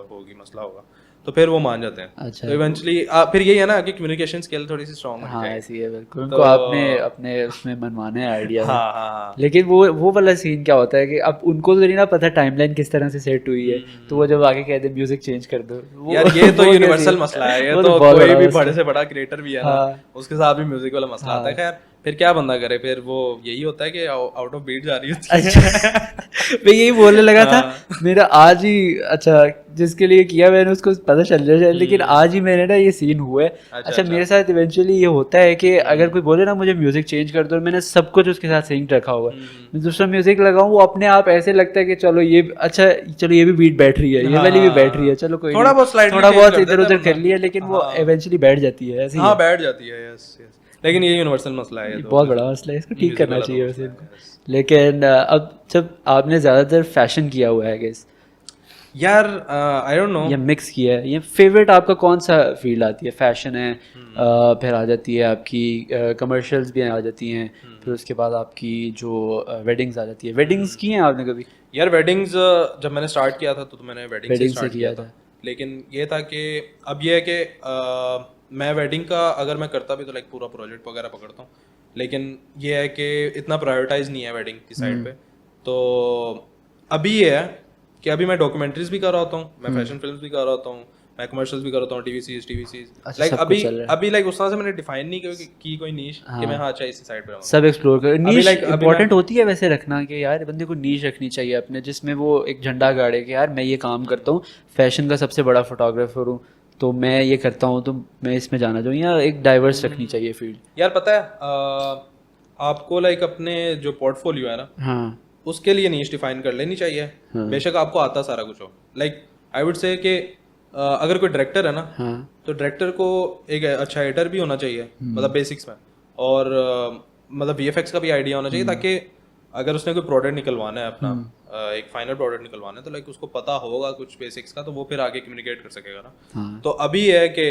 होगी, मसला होगा, तो फिर वो मान जाते हैं। अच्छा। तो इवेंचुअली फिर यही है ना कि कम्युनिकेशन स्किल थोड़ी सी स्ट्रांग होनी चाहिए। ऐसी है बिल्कुल, उनको आपने अपने उसमें मनवाने आइडिया। हाँ। लेकिन वो वाला सीन क्या होता है कि अब उनको तो नहीं ना पता टाइमलाइन किस तरह से सेट हुई है, तो वो जब आगे कहते हैं म्यूजिक चेंज कर दो, यार ये तो यूनिवर्सल मसला है, ये तो कोई भी बड़े से बड़ा क्रिएटर भी है ना, उसके साथ भी म्यूजिक वाला मसला आता है। खैर, फिर क्या बंदा करे, फिर वो यही होता है कि आउट ऑफ बीट जा रही होती है। अच्छा। मैं यही बोलने लगा था, मेरा आज ही, अच्छा जिसके लिए किया मैंने उसको पता चल जाए, लेकिन आज ही मैंने ना ये सीन हुआ है। अच्छा, मेरे साथ इवेंचुअली ये होता है कि अगर कोई बोले ना मुझे म्यूजिक चेंज कर दो, मैंने सब कुछ उसके साथ सिंक रखा हुआ है, मैं दूसरा म्यूजिक लगाऊं, वो अपने आप ऐसे लगता है कि चलो ये अच्छा, चलो ये भी बीट बैठ रही है, ये वाली भी बैठ रही है, चलो कोई थोड़ा बहुत इधर उधर कर लिया, लेकिन वो इवेंचुअली बैठ जाती है। ऐसे बैठ जाती है, यस। लेकिन ये यूनिवर्सल मसला है, बहुत बड़ा मसला है, इसको ठीक करना चाहिए वैसे इनको। लेकिन अब जब आपने ज़्यादातर फैशन किया हुआ है गेस, यार आई डोंट नो, या मिक्स किया है, ये फेवरेट आपका कौन सा फील्ड आती है? फैशन है, फिर आ जाती है आपकी कमर्शियल्स भी आ जाती हैं, फिर उसके बाद आपकी जो वेडिंग्स आ जाती है। वेडिंग्स की हैं आपने कभी? यार वेडिंग्स जब मैंने स्टार्ट किया था तो मैंने वेडिंग से वेडिंग से स्टार्ट किया किया था, लेकिन ये था कि अब ये है कि मैं वेडिंग का अगर मैं करता भी तो लाइक पूरा प्रोजेक्ट वगैरह पकड़ता हूँ, लेकिन ये है कि इतना प्रायोरिटाइज नहीं है वेडिंग की साइड पे। तो अभी ये है कि अभी मैं डॉक्यूमेंट्रीज भी कर रहा होता हूँ, मैं फैशन फिल्म्स भी कर रहा होता हूँ, मैं कमर्शियल्स भी कर रहा हूँ, टीवी सीरीज अच्छा, लाइक सब अभी कुछ चल रहा है। अभी लाइक उस तरह से मैंने डिफाइन नहीं की कोई नीश कि मैं हाँ अच्छा इसी साइड पे रहूँगा। सब एक्सप्लोर कर। नीश like, अभी इंपॉर्टेंट होती है वैसे रखना कि यार बंदे को नीश रखनी चाहिए अपने, जिसमें वो एक झंडा गाड़े कि यार मैं ये काम करता हूँ, फैशन का सबसे बड़ा फोटोग्राफर हूँ, तो मैं ये करता हूँ, तो मैं इसमें जाना चाहूँ, या एक डाइवर्स रखनी चाहिए फील्ड। यार पता है आपको लाइक अपने जो पोर्टफोलियो है ना, हाँ उसके लिए नीश डिफाइन कर लेनी चाहिए। बेशक आपको आता सारा कुछ हो, लाइक आई वुड से कि अगर कोई डायरेक्टर है ना, तो डायरेक्टर को एक अच्छा एडिटर भी होना चाहिए, मतलब बेसिक्स में, और मतलब वीएफएक्स का भी आइडिया होना चाहिए, ताकि अगर उसने कोई प्रोडक्ट निकलवाना है अपना, एक फाइनल प्रोडक्ट निकलवाना है, तो लाइक उसको पता होगा कुछ बेसिक्स का, तो वो फिर आगे कम्युनिकेट कर सकेगा ना। तो अभी है कि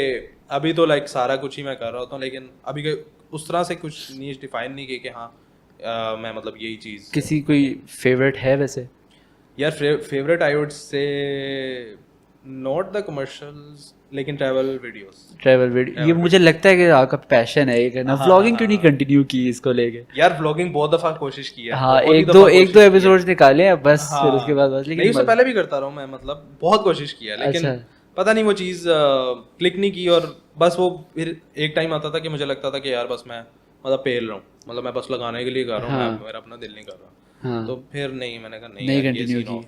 अभी तो लाइक सारा कुछ ही मैं कर रहा होता हूँ, लेकिन अभी उस तरह से कुछ नीश डिफाइन नहीं की कि हाँ मैं मतलब यही चीज़। किसी कोई फेवरेट है वैसे? यार फेवरेट आई वुड से नॉट द कमर्शियल्स, लेकिन ट्रैवल वीडियो। ये मुझे लगता है कि आपका पैशन है ये करना। व्लॉगिंग क्यों नहीं कंटिन्यू की इसको लेके? यार व्लॉगिंग बहुत दफा कोशिश की है। हाँ, एक दो एपिसोड्स निकाले हैं बस, फिर उसके बाद बस। लेकिन नहीं, उससे पहले भी करता रहा हूँ मैं, मतलब बहुत कोशिश किया, लेकिन पता नहीं वो चीज़ क्लिक नहीं की, और बस वो फिर एक टाइम आता था कि मुझे लगता था कि यार बस मैं मतलब पेल रहा हूँ, मतलब मैं बस लगाने के लिए कर रहा हूँ, मेरा अपना दिल नहीं कर रहा, तो फिर नहीं, मैंने कहा नहीं कंटिन्यू की,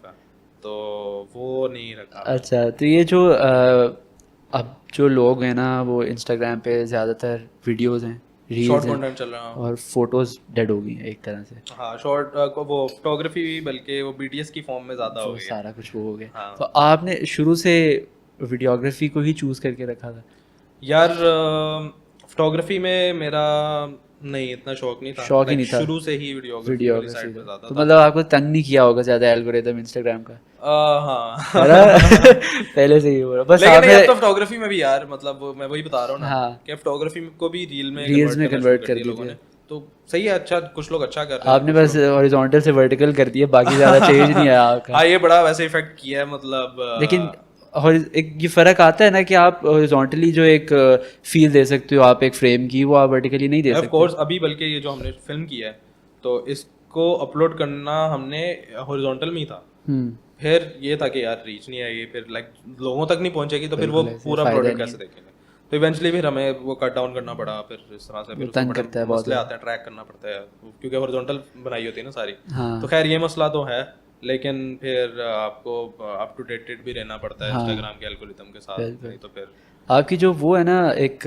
तो वो नहीं रखा। अच्छा, तो ये जो अब जो लोग हैं ना, वो इंस्टाग्राम पे ज़्यादातर वीडियोस हैं, शॉर्ट कंटेंट चल रहा है, और फोटोज डेड हो गई हैं एक तरह से। हाँ, शॉर्ट वो फोटोग्राफी भी बल्कि वो बीटीएस की फॉर्म में ज़्यादा हो गई, सारा कुछ वो हो गया। तो आपने शुरू से वीडियोग्राफी को ही चूज़ करके रखा था? यार फोटोग्राफी में मेरा नहीं इतना शौक नहीं था, शौक ही नहीं था शुरू से ही वीडियोग्राफी वाली साइड पे ज़्यादा। तो मतलब आपको तंग नहीं किया होगा ज़्यादा एल्गोरिदम इंस्टाग्राम का? हाँ पहले से ही हो रहा बस। लेकिन यार तो फोटोग्राफी में भी यार मतलब मैं वही बता रहा हूँ ना कि फोटोग्राफी को भी रील्स में कन्वर्ट कर दिया लोगों ने, तो सही है, अच्छा कुछ लोग अच्छा कर रहे हैं। आपने बस हॉरिजॉन्टल से वर्टिकल कर दिया, बाकी ज़्यादा चेंज नहीं आया आपका। हाँ, ये बड़ा वैसे इफेक्ट किया है, मतलब लेकिन एक ये फ़र्क आता है ना कि आप हॉरिजॉन्टली जो एक फील दे सकते हो आप एक फ्रेम की, वो आप वर्टिकली नहीं दे सकते। ऑफ कोर्स अभी बल्कि ये जो हमने फिल्म की है, तो इसको अपलोड करना हमने हॉरिजॉन्टल में ही था, फिर ये था कि यार रीच नहीं आएगी, फिर लाइक लोगों तक नहीं पहुंचेगी, तो फिर वो पूरा प्रोडक्ट कैसे देखेंगे, तो इवेंचुअली फिर हमें वो कट डाउन करना पड़ा, फिर इस तरह से फिर तंग करता है, मसले आते हैं, ट्रैक करना पड़ता है, क्योंकि हॉरिजॉन्टल बनाई होती है ना सारी। तो खैर ये मसला तो है, लेकिन फिर आपको अप टू डेटेड भी रहना पड़ता है इंस्टाग्राम के एल्गोरिथम के साथ, नहीं तो फिर आपकी जो वो है ना एक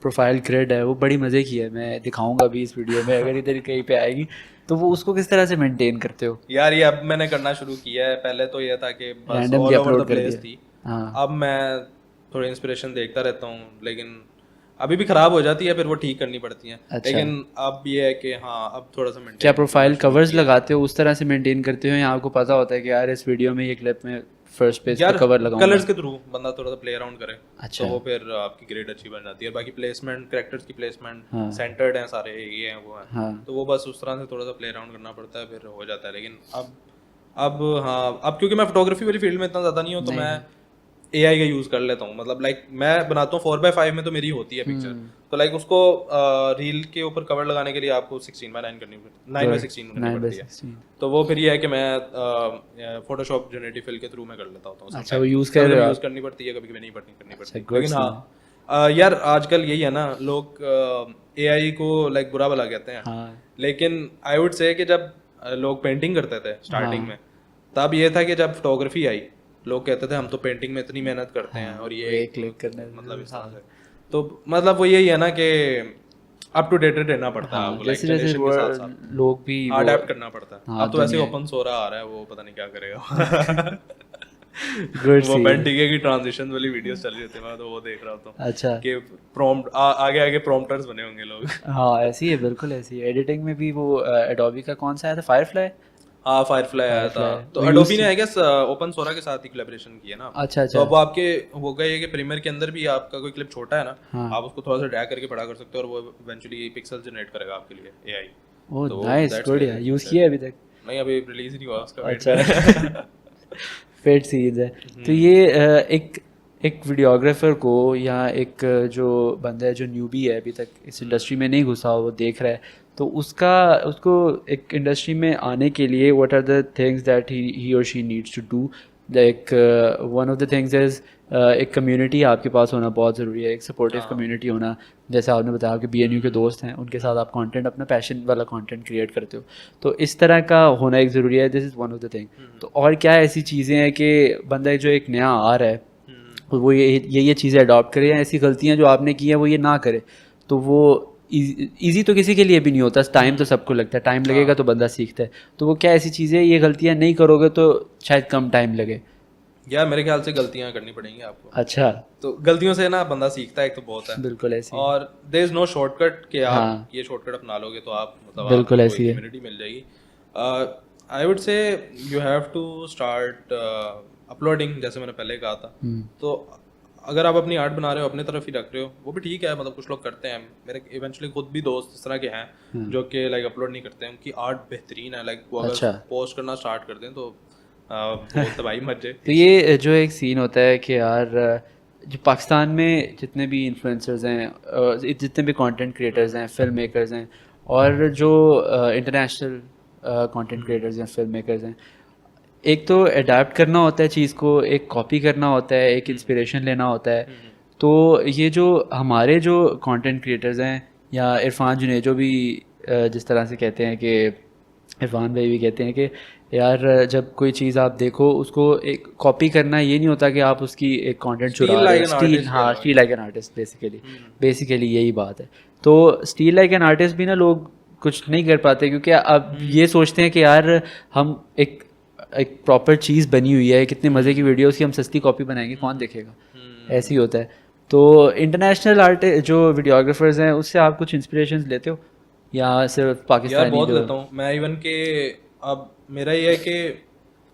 प्रोफाइल ग्रिड है, वो बड़ी मज़े की है, मैं दिखाऊंगा अभी इस वीडियो में, अगर इधर कहीं पे आएगी, तो वो उसको किस तरह से मेंटेन करते हो? यार ये अब मैंने करना शुरू किया है, पहले तो ये था कि बस ऑल ओवर द प्लेस थी, अब मैं थोड़ी इंस्पिरेशन देखता रहता हूँ, लेकिन अभी भी खराब हो जाती है, फिर वो ठीक करनी पड़ती है। लेकिन अब ये है कि हाँ अब थोड़ा सा मेंटेन। क्या प्रोफाइल कवर्स लगाते हो, उस तरह से मेंटेन करते हो, या आपको पता होता है कि यार इस वीडियो में ये क्लिप में फर्स्ट पेज पे कवर लगाऊंगा? कलर्स के थ्रू बंदा थोड़ा सा प्ले अराउंड करे, तो वो फिर आपकी ग्रेड अच्छी बन जाती है। बाकी प्लेसमेंट, कैरेक्टर्स की प्लेसमेंट सेंटर्ड है सारे, ये हैं वो हैं, तो वो बस उस तरह से थोड़ा सा प्ले अराउंड करना पड़ता है, फिर हो जाता है। लेकिन अब हाँ, अब क्योंकि मैं फोटोग्राफी वाली फील्ड में इतना ज़्यादा नहीं हूँ, तो मैं AI का यूज़ कर लेता हूँ, मतलब लाइक मैं बनाता हूँ 4x5 में, तो मेरी होती है पिक्चर, तो लाइक उसको रील के ऊपर कवर लगाने के लिए आपको 16x9 करनी पड़ती, 9x16 करनी पड़ती है, तो वो फिर ये है कि मैं फोटोशॉप जेनरेटिव फिल के थ्रू में कर लेता होता हूँ। अच्छा, वो यूज़ करनी पड़ती है, कभी कभी नहीं करनी पड़ती, लेकिन हाँ यार आजकल यही है ना, लोग AI को लाइक बुरा भला कहते हैं, लेकिन आई वुड से कि जब लोग पेंटिंग करते थे स्टार्टिंग में, तब ये था कि जब फोटोग्राफी आई, लोग कहते थे हम तो पेंटिंग में इतनी मेहनत करते हैं, और ये क्लिक करने मतलब इस तरह से, तो मतलब वो यही है ना कि अप टू डेटेड रहना पड़ता है, जैसे जैसे लोग भी अडैप्ट करना पड़ता है। अब तो ऐसे ओपन सोरा आ रहा है, वो पता नहीं क्या करेगा। वो बेंटिके की ट्रांजिशन वाली वीडियोस चल रही थी, मैं तो वो देख रहा था। अच्छा, कि प्रॉम्प्ट आगे आगे प्रॉम्प्टर्स बने होंगे लोग। हाँ ऐसी है, बिल्कुल ऐसी है। एडिटिंग में भी वो एडोबी का कौन सा आया था, फायरफ्लाई? हाँ, फायरफ्लाई आया था, तो एडोबी ने आई गेस ओपन सोरा के साथ ही कोलैबोरेशन किया ना। अच्छा, तो अब आपके हो गए कि प्रीमियर के अंदर भी आपका कोई क्लिप छोटा है ना, आप उसको थोड़ा सा ड्रैग करके बड़ा कर सकते हो, और वो इवेंचुअली पिक्सल जनरेट करेगा आपके लिए AI। ओह तो नाइस, that's गुड very यार, good, यूज़ that's- किया है अभी तक? नहीं अभी रिलीज नहीं हुआ उसका, वेट अच्छा फेट सीरीज है। तो ये एक एक वीडियोग्राफर को या एक जो बंदा है जो न्यूबी है अभी तक इस इंडस्ट्री में नहीं घुसा हो, वो देख रहा है, तो उसको एक इंडस्ट्री में आने के लिए what are the things that he और she needs to do, like one of the things is एक कम्युनिटी आपके पास होना बहुत ज़रूरी है, एक सपोर्टिव कम्युनिटी होना। जैसे आपने बताया आपके BNU के दोस्त हैं, उनके साथ आप कंटेंट, अपना पैशन वाला कंटेंट क्रिएट करते हो, तो इस तरह का होना एक ज़रूरी है। This is one of the thing. तो और क्या ऐसी चीज़ें हैं कि बंदा जो एक नया आ रहा है वो ये चीज़ें अडॉप्ट करे, या ऐसी गलतियाँ जो आपने की हैं वो ये ना करे, तो वो ईजी तो किसी के लिए भी नहीं होता, टाइम तो सबको लगता है, टाइम लगेगा तो बंदा सीखता है। तो वो क्या ऐसी चीज़ें, ये गलतियाँ नहीं करोगे तो शायद कम टाइम लगे? यार मेरे ख्याल से गलतियां करनी पड़ेंगी आपको। अच्छा, तो गलतियों से ना बंदा सीखता है, एक तो बहुत है, बिल्कुल ऐसी, और देयर इज नो शॉर्टकट कि आप हाँ। ये शॉर्टकट अपना लोगे तो आप मतलब बिल्कुल आपको ऐसी है। कम्युनिटी मिल जाएगी। I would say you have to start uploading, जैसे मैंने पहले कहा था। तो अगर आप अपनी आर्ट बना रहे हो, अपने तरफ ही रख रहे हो, वो भी ठीक है, मतलब कुछ लोग करते हैं। मेरे इवेंचुअली खुद भी दोस्त इस तरह के हैं जो कि लाइक अपलोड नहीं करते हैं, उनकी आर्ट बेहतरीन है, लाइक वो अगर पोस्ट करना स्टार्ट कर दें तो बहुत तबाही मच जाए। तो ये जो एक सीन होता है कि यार जो पाकिस्तान में जितने भी इन्फ्लुएंसर्स हैं, जितने भी कंटेंट क्रिएटर्स हैं, फिल्म मेकर्स हैं, और जो इंटरनेशनल कंटेंट क्रिएटर्स हैं, फिल्म मेकर्स हैं, एक तो अडेप्ट करना होता है चीज़ को, एक कॉपी करना होता है, एक इंस्पिरेशन लेना होता है। तो ये जो हमारे जो कंटेंट क्रिएटर्स हैं, या इरफान जुनेजो जो भी जिस तरह से कहते हैं कि इरफान भाई भी कहते हैं कि यार जब कोई चीज़ आप देखो उसको एक कॉपी करना, ये नहीं होता कि आप उसकी एक कंटेंट चुरा रहे हो, स्टील, हाँ, steel like an artist, basically यही बात है। तो स्टील लाइक एन आर्टिस्ट भी ना लोग कुछ नहीं कर पाते, क्योंकि अब ये सोचते हैं कि यार हम एक प्रॉपर चीज़ बनी हुई है, कितने मज़े की वीडियो, उसकी हम सस्ती कॉपी बनाएंगे, कौन देखेगा, ऐसे ही होता है। तो इंटरनेशनल आर्ट जो वीडियोग्राफर्स हैं उससे आप कुछ इंस्पिरेशन लेते हो या सिर्फ पाकिस्तानी? यार बहुत लेता हूँ मैं, इवन के अब मेरा ये है कि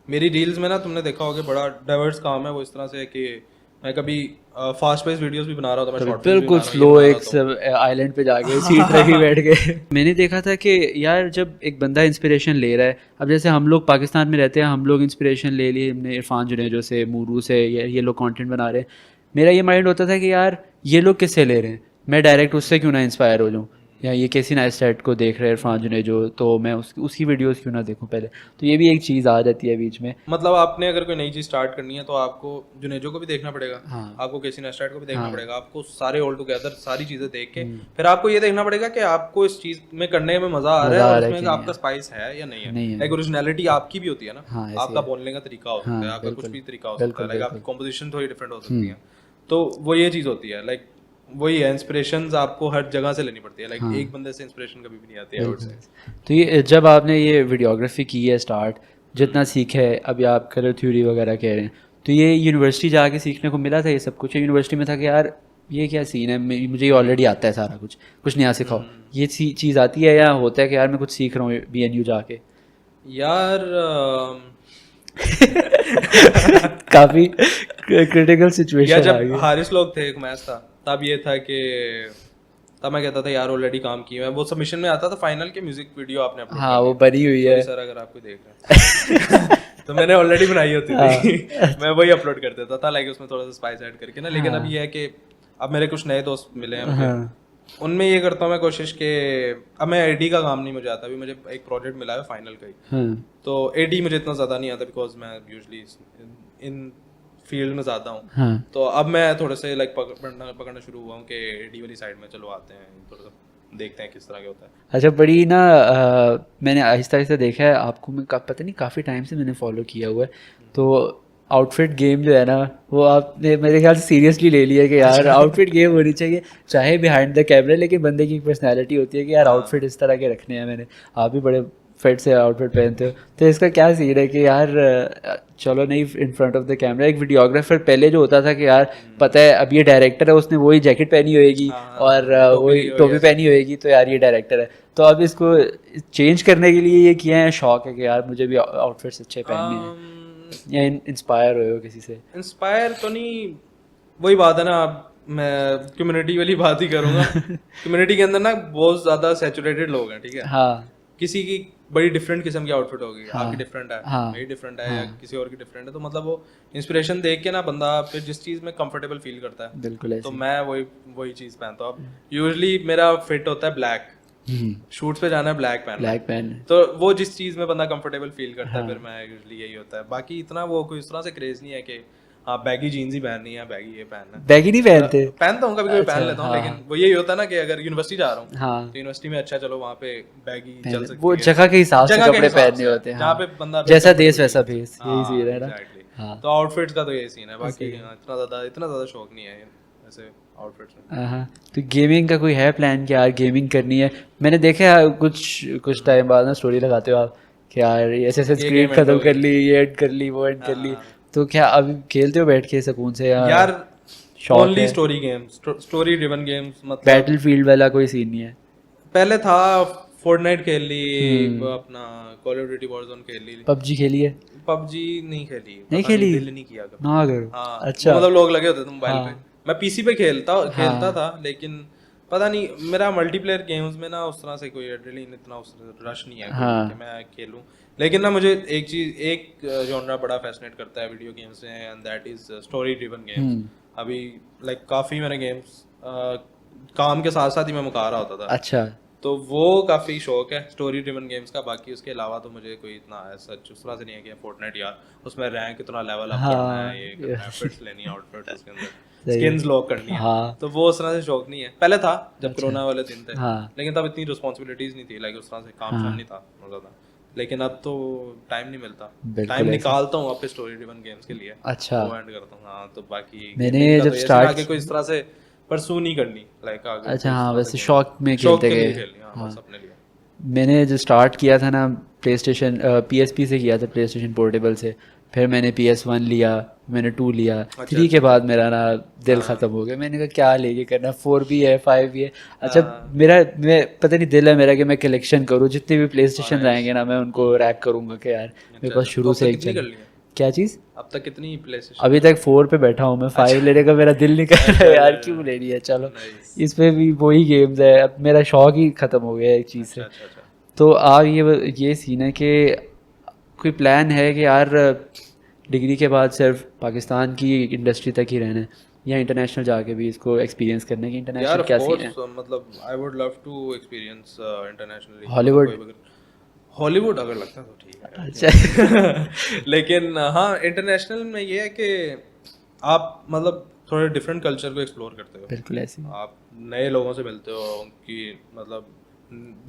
मेरी रील्स में ना, तुमने देखा होगा बड़ा डाइवर्स काम है वो, इस तरह से कि मैं कभी फास्ट पेस वीडियोस भी बना रहा था, मैं शॉर्ट बिल्कुल स्लो एक आइलैंड पे जाके सीट रखी बैठ के मैंने देखा था कि यार जब एक बंदा इंस्पिरेशन ले रहा है, अब जैसे हम लोग पाकिस्तान में रहते हैं, हम लोग इंस्पिरेशन ले लिए हमने इरफान जुनेजो से, मूरू से, ये लोग कंटेंट बना रहे हैं, मेरा ये माइंड होता था कि यार ये लोग किससे ले रहे हैं, मैं डायरेक्ट उससे क्यों ना इंस्पायर हो जाऊँ, या ये कैसी नाइस्टेट को देख रहे हैं इरफान जुनेजो, तो मैं उसकी वीडियोस क्यों ना देखूं पहले। तो ये भी एक चीज़ आ जाती है बीच में। मतलब आपने अगर कोई नई चीज़ स्टार्ट करनी है तो आपको जुनेजो को भी देखना पड़ेगा, हाँ। आपको केसी नेस्टेट को भी देखना पड़ेगा, आपको सारे ऑल टुगेदर सारी चीज़ें देख के फिर आपको ये देखना पड़ेगा कि आपको इस चीज़ में करने में मज़ा आ रहा है और उसमें आपका स्पाइस है या नहीं है। एक ओरिजिनलिटी आपकी भी होती है ना, आपका बोलने का तरीका हो सकता है, आपका कुछ भी तरीका हो सकता है, लाइक आपकी कॉम्पोजिशन थोड़ी डिफरेंट हो सकती है। तो वो ये चीज़ होती है, लाइक वही है, इंस्पिरेशंस आपको हर जगह से लेनी पड़ती है, लाइक एक बंदे से इंस्पिरेशन कभी भी नहीं आती है। तो ये जब आपने ये वीडियोग्राफी की है स्टार्ट, जितना सीखा है, अभी आप कलर थ्योरी वगैरह कह रहे हैं, तो ये यूनिवर्सिटी जाके सीखने को मिला था ये सब कुछ? यूनिवर्सिटी में था कि यार ये क्या सीन है, मुझे ये ऑलरेडी आता है सारा कुछ नया सिखाओ, ये चीज़ आती है, या होता है कि यार मैं कुछ सीख रहा हूँ BNU जाके? यार काफ़ी क्रिटिकल सिचुएशन। जब हारिस लोग थे, एक मैच था, तब ये था कि तब मैं कहता था यार ऑलरेडी काम किया है, वो सबमिशन में आता था फाइनल के म्यूजिक वीडियो आपने अपलोड, हाँ वो बनी हुई है सर अगर आपको देख रहे हैं तो मैंने ऑलरेडी बनाई होती थी मैं वही अपलोड कर देता था, लाइक उसमें थोड़ा सा स्पाइस ऐड करके ना। लेकिन अब ये है कि अब मेरे कुछ नए दोस्त मिले हैं मुझे, उनमें ये करता हूँ मैं कोशिश कि अब मैं एडी का काम नहीं मुझे आता, अभी मुझे एक प्रोजेक्ट मिला है फाइनल का ही, तो एडी मुझे इतना ज़्यादा नहीं आता बिकॉज मैं यूजली इन फील्ड में ज़्यादा हूँ। तो अब मैं थोड़े से लाइक पकड़ना शुरू हुआ हूँ कि एडी वाली साइड में चलो आते हैं, थोड़ा सा देखते हैं किस तरह का होता है। अच्छा, बड़ी ना मैंने आहिस्ता आहिस्ता देखा है आपको, मैं पता नहीं काफ़ी टाइम से मैंने फॉलो किया हुआ है, तो आउटफिट गेम जो है ना वो आपने मेरे ख्याल से सीरियसली ले लिया कि यार आउटफिट गेम होनी चाहिए, चाहे बिहाइंड द कैमरा, लेकिन बंदे की पर्सनैलिटी होती है कि यार आउटफिट इस तरह के रखने हैं। मैंने, आप भी बड़े फिट से आउटफिट पहनते हो, तो इसका क्या सीन है कि यार चलो नहीं in front of the camera, एक वीडियोग्राफर पहले जो होता था कि यार पता है अब ये डायरेक्टर है, उसने वही जैकेट पहनी होएगी और वही टोपी पहनी होएगी, तो यार ये डायरेक्टर है। तो अब इसको चेंज करने के लिए ये किया है, शौक है कि यार मुझे भी आउटफिट्स अच्छे पहनने हैं, या इंस्पायर हुए हो किसी से? इंस्पायर तो नहीं, वही बात है ना, मैं कम्युनिटी वाली बात ही करूँगा कम्युनिटी के अंदर ना बहुत ज़्यादा सैचुरेटेड लोग हैं, ठीक है। हाँ, किसी की बड़ी डिफरेंट किस्म की आउटफिट होगी, आपकी डिफरेंट है, मेरी डिफरेंट है, या किसी और की डिफरेंट है, तो मतलब वो इंस्पिरेशन देख के ना बंदा फिर जिस चीज़ में कंफर्टेबल फील करता है, बिल्कुल तो मैं वही चीज़ पहनता हूँ। अब यूजुअली मेरा फिट होता है ब्लैक, शूट्स पे जाना है ब्लैक पहन, तो वो जिस चीज़ में बंदा कंफर्टेबल फील करता है, फिर मैं यूजुअली यही होता है। बाकी इतना वो कोई इस तरह से क्रेज नहीं है कि हाँ बैगी जीन्स ही पहननी है, बैगी ये पहनना है। बैगी नहीं पहनते? पहनता हूँ, कभी कभी पहन लेता हूँ, लेकिन वो यही होता है ना कि अगर यूनिवर्सिटी जा रहा हूँ तो यूनिवर्सिटी में अच्छा चलो वहाँ पे बैगी चल सकती है, वो जगह के हिसाब से कपड़े पहनने होते हैं, जहाँ पे बंदा जैसा देश वैसा भेष, यही सीन है ना। तो आउटफिट्स का तो यही सीन है, बाकी इतना ज़्यादा शौक नहीं है ऐसे आउटफिट्स में। हाँ, तो गेमिंग का कोई है प्लान कि यार गेमिंग करनी है? मैंने देखा है कुछ टाइम बाद ना स्टोरी लगाते हो आप कि यार एसएसएस क्रीड खत्म कर ली, ये ऐड कर ली, वो ऐड कर ली, तो क्या अभी खेलते हो बैठ के सुकून से यार only story games, story driven games, मतलब बैटलफील्ड वाला कोई सीन नहीं है? पहले था, फोर्टनाइट खेल ली, अपना कॉल ऑफ ड्यूटी वॉरज़ोन खेल ली, पबजी खेली है? पबजी नहीं खेली, दिल नहीं किया कभी। ना करो। हाँ, अच्छा, मतलब लोग लगे होते थे मोबाइल पे, मैं पीसी पे खेलता था, लेकिन पता नहीं मेरा मल्टीप्लेयर गेम्स में ना उस तरह से कोई एड्रेनलिन इतना उस रश नहीं है कि मैं खेलूं। लेकिन ना मुझे एक जॉनरा बड़ा फैसिनेट करता है वीडियो गेम्स से, and that is story driven games. अभी लाइक काफ़ी मैंने गेम्स काम के साथ साथ ही मैं मुका रहा होता था। अच्छा, तो वो काफ़ी शौक है स्टोरी ड्रिवन गेम्स का। बाकी उसके अलावा तो मुझे कोई इतना ऐसा उस तरह से नहीं है कि फोर्टनाइट यार उसमें रैंक कितना लेवल अप करना है, ये करना है, फिट्स लेनी है, आउटफिट्स उसके अंदर स्किन्स लॉक करनी है, तो वो उस तरह से शौक नहीं है। पहले था जब कोरोना वाले दिन थे, लेकिन तब इतनी रिस्पॉन्सिबिलिटीज नहीं थी, लाइक उस तरह से काम नहीं था ज़्यादा, लेकिन अब तो टाइम नहीं मिलता, टाइम निकालता हूँ अपने स्टोरी ड्रिवन गेम्स के लिए। अच्छा, वो एंड करता हूँ। हाँ, तो बाकी मैंने जब स्टार्ट आगे कोई इस तरह से परसू नहीं करनी, लाइक आगे। अच्छा, हाँ, वैसे शौक में खेलते गए। हाँ, बस अपने लिए। मैंने जो स्टार्ट किया था ना प्ले स्टेशन PSP से किया था, प्ले स्टेशन पोर्टेबल से, फिर मैंने PS1 लिया, मैंने 2 लिया, 3 के बाद मेरा ना दिल ख़त्म हो गया। मैंने कहा क्या लेके करना, 4 भी है, 5 भी है। अच्छा, मैं पता नहीं दिल है मेरा कि मैं कलेक्शन करूँ, जितने भी प्ले स्टेशन आएंगे ना मैं उनको रैप करूँगा कि यार मेरे पास शुरू से एक चल। क्या चीज़? अब तक कितनी प्ले स्टेशन? अभी तक 4 पे बैठा हूँ मैं, 5 लेने का मेरा दिल नहीं कर रहा है यार, क्यों लेनी है, चलो इस पे भी वही गेम्स है। अब मेरा शौक ही ख़त्म हो गया एक चीज़ से। तो आप ये सीन है कि कोई प्लान है कि यार डिग्री के बाद सिर्फ पाकिस्तान की इंडस्ट्री तक ही रहना है, या इंटरनेशनल जाके भी इसको एक्सपीरियंस करने की? इंटरनेशनल क्या सीन है? मतलब I would love to experience internationally. Hollywood अगर लगता है तो ठीक है। अच्छा लेकिन हाँ, इंटरनेशनल में ये है कि आप मतलब थोड़े डिफरेंट कल्चर को एक्सप्लोर करते हो। बिल्कुल ऐसे आप नए लोगों से मिलते हो, उनकी मतलब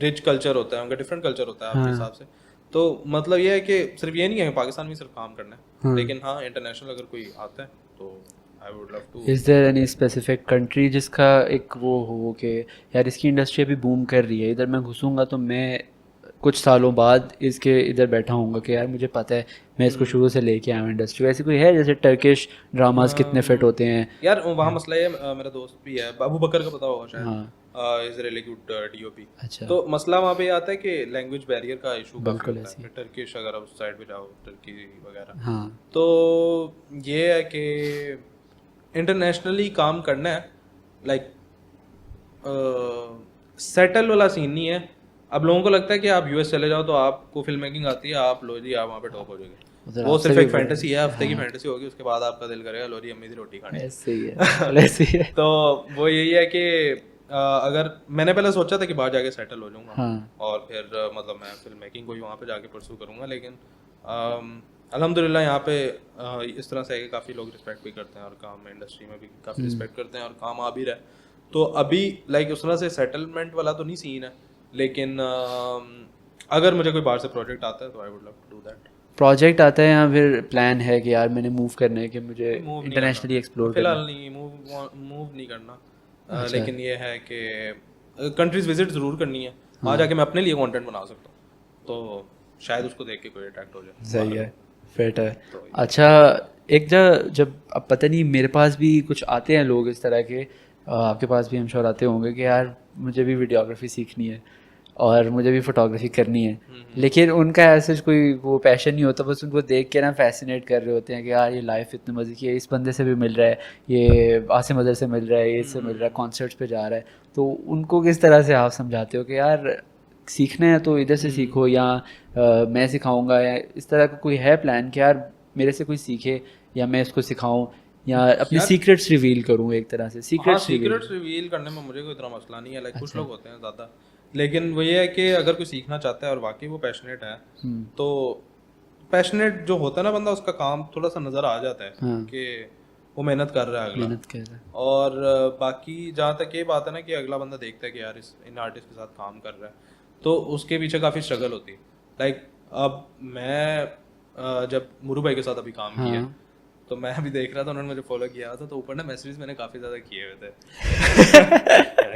रिच कल्चर होता है, उनका डिफरेंट कल्चर होता है आपके हिसाब से। तो मतलब ये है कि सिर्फ ये नहीं है पाकिस्तान में सिर्फ काम करना है, लेकिन हाँ इंटरनेशनल अगर कोई आता है तो I would love to. Is there any specific country जिसका एक वो हो कि यार इसकी इंडस्ट्री अभी बूम कर रही है, इधर मैं घुसूंगा तो मैं कुछ सालों बाद इसके इधर बैठा हूँगा कि यार मुझे पता है मैं इसको शुरू से लेके आया हूँ इंडस्ट्री? ऐसी कोई है? जैसे टर्किश ड्रामास कितने फिट होते हैं यार वहाँ। मसला ये मेरा दोस्त भी है, अबू बकर का पता होगा शायद, इज रियली गुड DOP। अच्छा, तो मसला वहाँ पे आता है कि लैंग्वेज बैरियर का इशू बिल्कुल काफी होता है। टर्किश अगर आप उस साइड पे जाओ, टर्की वगैरह, हाँ, तो ये है कि इंटरनेशनली काम करना है, लाइक सेटल वाला सीन नहीं है। अब लोगों को लगता है कि आप US चले जाओ तो आपको फिल्म मेकिंग आती है, आप लो जी आप वहाँ पे टॉप हो जाओगे। वो सिर्फ एक फैंटेसी है, हफ्ते की फैंटेसी होगी, उसके बाद आपका दिल करेगा लो जी अम्मी की रोटी खानी। ऐसे ही है तो वो यही है कि अगर मैंने पहले सोचा था कि बाहर जाके सेटल हो जाऊंगा, और फिर मतलब मैं फिल्म मेकिंग को ही वहाँ पे जाके परस्यू करूँगा, लेकिन अल्हम्दुलिल्लाह यहाँ पे इस तरह से है कि काफ़ी लोग रिस्पेक्ट भी करते हैं और काम इंडस्ट्री में भी काफ़ी रिस्पेक्ट करते हैं और काम आ भी रहा है। तो अभी लाइक उस तरह से सेटलमेंट वाला तो नहीं सीन है, लेकिन अगर मुझे कोई बाहर से प्रोजेक्ट आता है तो I would love to do that. Project आता है या फिर प्लान है कि यार मैंने मूव करना है कि मुझे इंटरनेशनली एक्सप्लोर करना है? फिलहाल नहीं, मूव नहीं करना। अच्छा। लेकिन ये है कि कंट्रीज विजिट ज़रूर करनी है, वहाँ जाके मैं अपने लिए कंटेंट बना सकता हूँ, तो शायद उसको देख के कोई अट्रैक्ट हो जाए। सही है, फिट है। अच्छा, एक जब अब पता नहीं मेरे पास भी कुछ आते हैं लोग इस तरह के, आपके पास भी हम श्योर आते होंगे कि यार मुझे भी वीडियोग्राफी सीखनी है और मुझे भी फोटोग्राफी करनी है, लेकिन उनका ऐसा कोई वो पैशन नहीं होता, बस उनको देख के ना फैसिनेट कर रहे होते हैं कि यार ये लाइफ इतने मज़े की है, इस बंदे से भी मिल रहा है, ये आसिम अजहर से मिल रहा है, ये इससे मिल रहा है, कॉन्सर्ट्स पे जा रहा है। तो उनको किस तरह से आप समझाते हो कि यार सीखना है तो इधर से सीखो, या मैं सिखाऊंगा, या इस तरह का कोई है प्लान कि यार मेरे से कोई सीखे या मैं इसको सिखाऊं, या अपने सीक्रेट्स रिवील करूं एक तरह से? सीक्रेट्स रिवील करने में मुझे कोई इतना मसला नहीं है, लाइक कुछ लोग होते हैं ज़्यादा, लेकिन वो ये है कि अगर कोई सीखना चाहता है और वाकई वो पैशनेट है, तो पैशनेट जो होता है ना बंदा, उसका काम थोड़ा सा नज़र आ जाता है कि वो मेहनत कर रहा है अगला। और बाकी जहाँ तक ये बात है ना कि अगला बंदा देखता है कि यार इन आर्टिस्ट के साथ काम कर रहा है, तो उसके पीछे काफ़ी स्ट्रगल होती है। लाइक अब मैं जब मुरू भाई के साथ अभी काम किया, तो मैं अभी देख रहा था, उन्होंने मुझे फॉलो किया था, तो ऊपर ना मैसेजेस मैंने काफ़ी ज़्यादा किए हुए थे।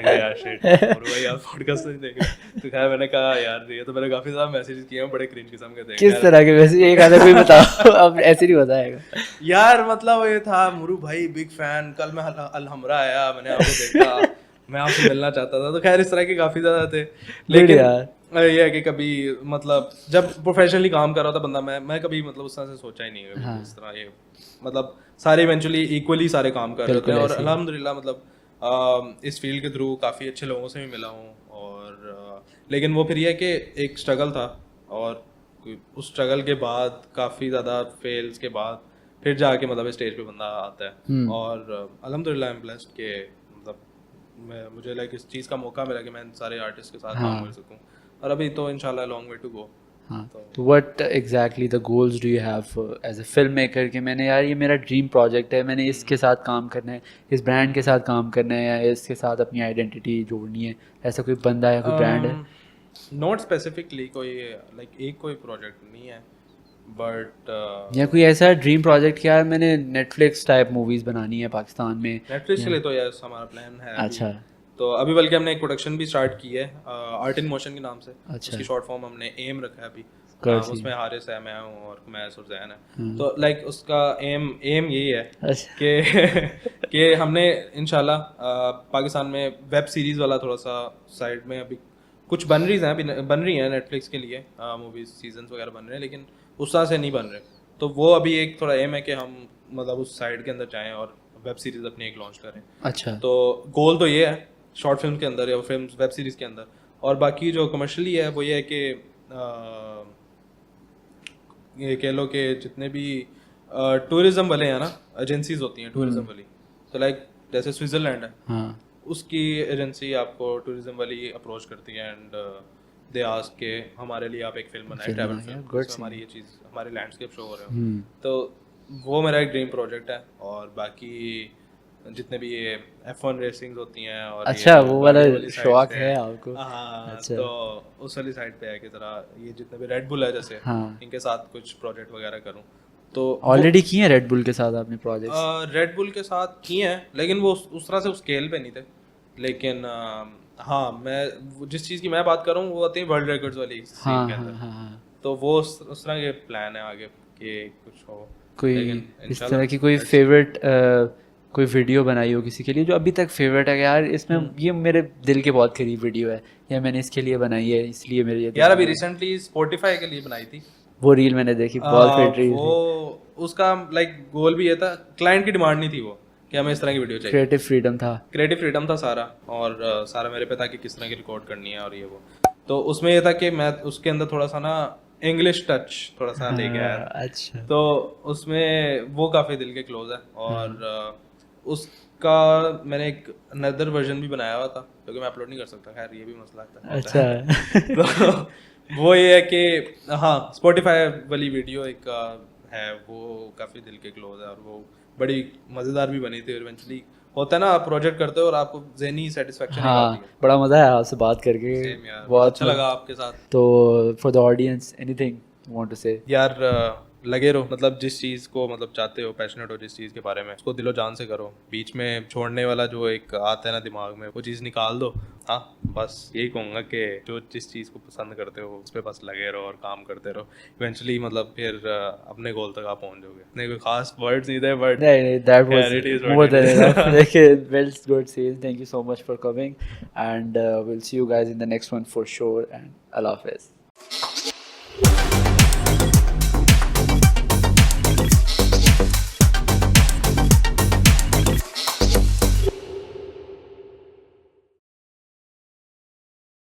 यार शिट, मुरू भाई यार पॉडकास्ट नहीं देख रहे, तो खैर मैंने कहा यार ये तो मैंने काफ़ी ज़्यादा मैसेजेस किए हैं, बड़े क्रिंज किस्म के थे। किस तरह के मैसेज? एक आधा कोई बताओ, अब ऐसे नहीं बताएगा यार। मतलब ये था, मुरू भाई बिग फैन, कल मैं अलहमरा आया, मैंने आपको देखा, मैं आपसे मिलना चाहता था। तो खैर इस तरह के काफ़ी ज़्यादा थे, लेकिन ये है कि कभी मतलब जब प्रोफेशनली काम कर रहा था बंदा, मैं कभी मतलब उस तरह से सोचा ही नहीं है इस तरह। ये मतलब सारे इवेंचुअली इक्वली सारे काम कर रहे थे, और अल्हम्दुलिल्लाह मतलब इस फील्ड के थ्रू काफ़ी अच्छे लोगों से भी मिला हूँ। और लेकिन वो फिर ये है कि एक स्ट्रगल था, और उस स्ट्रगल के बाद काफ़ी ज़्यादा फेल्स के बाद फिर जाके मतलब स्टेज पे बंदा आता है। और अल्हम्दुलिल्लाह आई एम ब्लेस्ड के मतलब मुझे लाइक इस चीज़ का मौका मिला कि मैं सारे आर्टिस्ट के साथ काम कर सकूँ, और अभी तो इंशाल्लाह लॉन्ग वे टू गो। तो what exactly the goals do you have as a filmmaker कि मैंने यार ये मेरा ड्रीम प्रोजेक्ट है, मैंने इसके साथ काम करना है, इस ब्रांड के साथ काम करना है, या इसके साथ अपनी आइडेंटिटी जोड़नी है? ऐसा कोई बंदा या कोई ब्रांड है? नॉट स्पेसिफिकली कोई लाइक एक कोई प्रोजेक्ट नहीं है, बट या कोई ऐसा ड्रीम प्रोजेक्ट कि यार मैंने नेटफ्लिक्स टाइप मूवीज बनानी है पाकिस्तान में? नेटफ्लिक्स के लिए तो यार हमारा प्लान है। अच्छा। तो अभी बल्कि हमने एक प्रोडक्शन भी स्टार्ट की है आर्ट इन मोशन के नाम से। अच्छा। उसकी शॉर्ट फॉर्म हमने एम रखा है अभी। उसमें हारिस है, मैं हूँ, और कुमैस और जैन है। तो लाइक उसका एम यही है कि हमने इंशाल्लाह पाकिस्तान में वेब सीरीज़ वाला थोड़ा सा साइड में अभी कुछ बन रही हैं नेटफ्लिक्स के लिए, मूवीज सीजन्स वगैरह बन रहे हैं, लेकिन उस तरह से नहीं बन रहे। तो वो अभी एक थोड़ा एम है कि हम मतलब उस साइड के अंदर जाएँ और वेब सीरीज़ अपनी एक लॉन्च करें। अच्छा। तो गोल तो ये है शॉर्ट फिल्म के अंदर या फिल्म वेब सीरीज़ के अंदर। और बाकी जो कमर्शियली है वो ये है कि ये कह लो कि जितने भी टूरिज़्म वाले हैं ना, एजेंसीज होती हैं टूरिज़्म वाली, तो लाइक जैसे स्विट्ज़रलैंड है, उसकी एजेंसी आपको टूरिज़्म वाली अप्रोच करती है, एंड दे आस्क के हमारे लिए आप एक फिल्म बनाए, ट्रैवल फिल्म, हमारी ये चीज़ हमारे लैंडस्केप शो हो रहे हो। तो वो मेरा एक ड्रीम प्रोजेक्ट है। और बाकी जितने भी ये F1 रेसिंग होती हैं, और अच्छा वो वाला शौक है आपको? हाँ। अच्छा। तो उस वाली साइड पे है कि जरा ये जितने भी रेड बुल है जैसे, इनके साथ कुछ प्रोजेक्ट वगैरह करूँ। तो ऑलरेडी किए हैं रेड बुल के साथ आपने प्रोजेक्ट्स? रेड बुल के साथ किए हैं, लेकिन वो उस तरह से उस स्केल पे नहीं थे। लेकिन हाँ, मैं जिस चीज़ की मैं बात कर रहा हूँ वो आती है वर्ल्ड रिकॉर्ड्स वाली सीन के अंदर। तो वो उस तरह के प्लान है आगे कि कुछ हो। कोई इस तरह की कोई फेवरेट कोई वीडियो बनाई हो किसी के लिए जो अभी तक फेवरेट है, यार इसमें ये मेरे दिल के बहुत करीब वीडियो है, या मैंने इसके लिए बनाई है इसलिए मेरे ये? यार अभी रिसेंटली स्पॉटिफाई के लिए बनाई थी वो रील, मैंने देखी, बहुत फेवरेट रील। वो उसका लाइक गोल भी ये था, क्लाइंट की डिमांड नहीं थी वो कि हमें इस तरह की वीडियो चाहिए। क्रिएटिव फ्रीडम था सारा, और सारा मेरे पे था कि किस तरह की रिकॉर्ड करनी है और ये वो। तो उसमें ये था कि मैं उसके अंदर थोड़ा सा ना इंग्लिश टच थोड़ा सा ले गया। अच्छा। तो उसमें वो काफ़ी दिल के क्लोज है। और उसका मैंने एक अनदर वर्जन भी बनाया हुआ था क्योंकि मैं अपलोड नहीं कर सकता, खैर ये भी मसला था। अच्छा। तो वो ये है कि हाँ, स्पॉटिफाई वाली वीडियो एक है, वो काफ़ी दिल के क्लोज है, और वो बड़ी मज़ेदार भी बनी थी। और इवेंचुअली होता है ना, आप प्रोजेक्ट करते हो और आपको ज़हनी सेटिस्फेक्शन आती है। बड़ा मज़ा आया आपसे बात करके, बहुत अच्छा लगा आपके साथ। तो for the audience anything you want to say? यार लगे रहो, मतलब जिस चीज़ को मतलब चाहते हो, पैशनेट हो जिस चीज़ के बारे में, उसको दिलो जान से करो। बीच में छोड़ने वाला जो एक आता है ना दिमाग में, वो चीज़ निकाल दो। हाँ, बस यही कहूँगा कि जो जिस चीज़ को पसंद करते हो उस पर बस लगे रहो और काम करते रहो। इवेंचुअली मतलब फिर अपने गोल तक आप पहुँच जाओगे। नहीं कोई खास वर्ड्स नहीं थे, but that was more than enough. Well, good sales. Thank you so much for coming, and we'll see you guys in the next one for sure. And Allah Hafiz.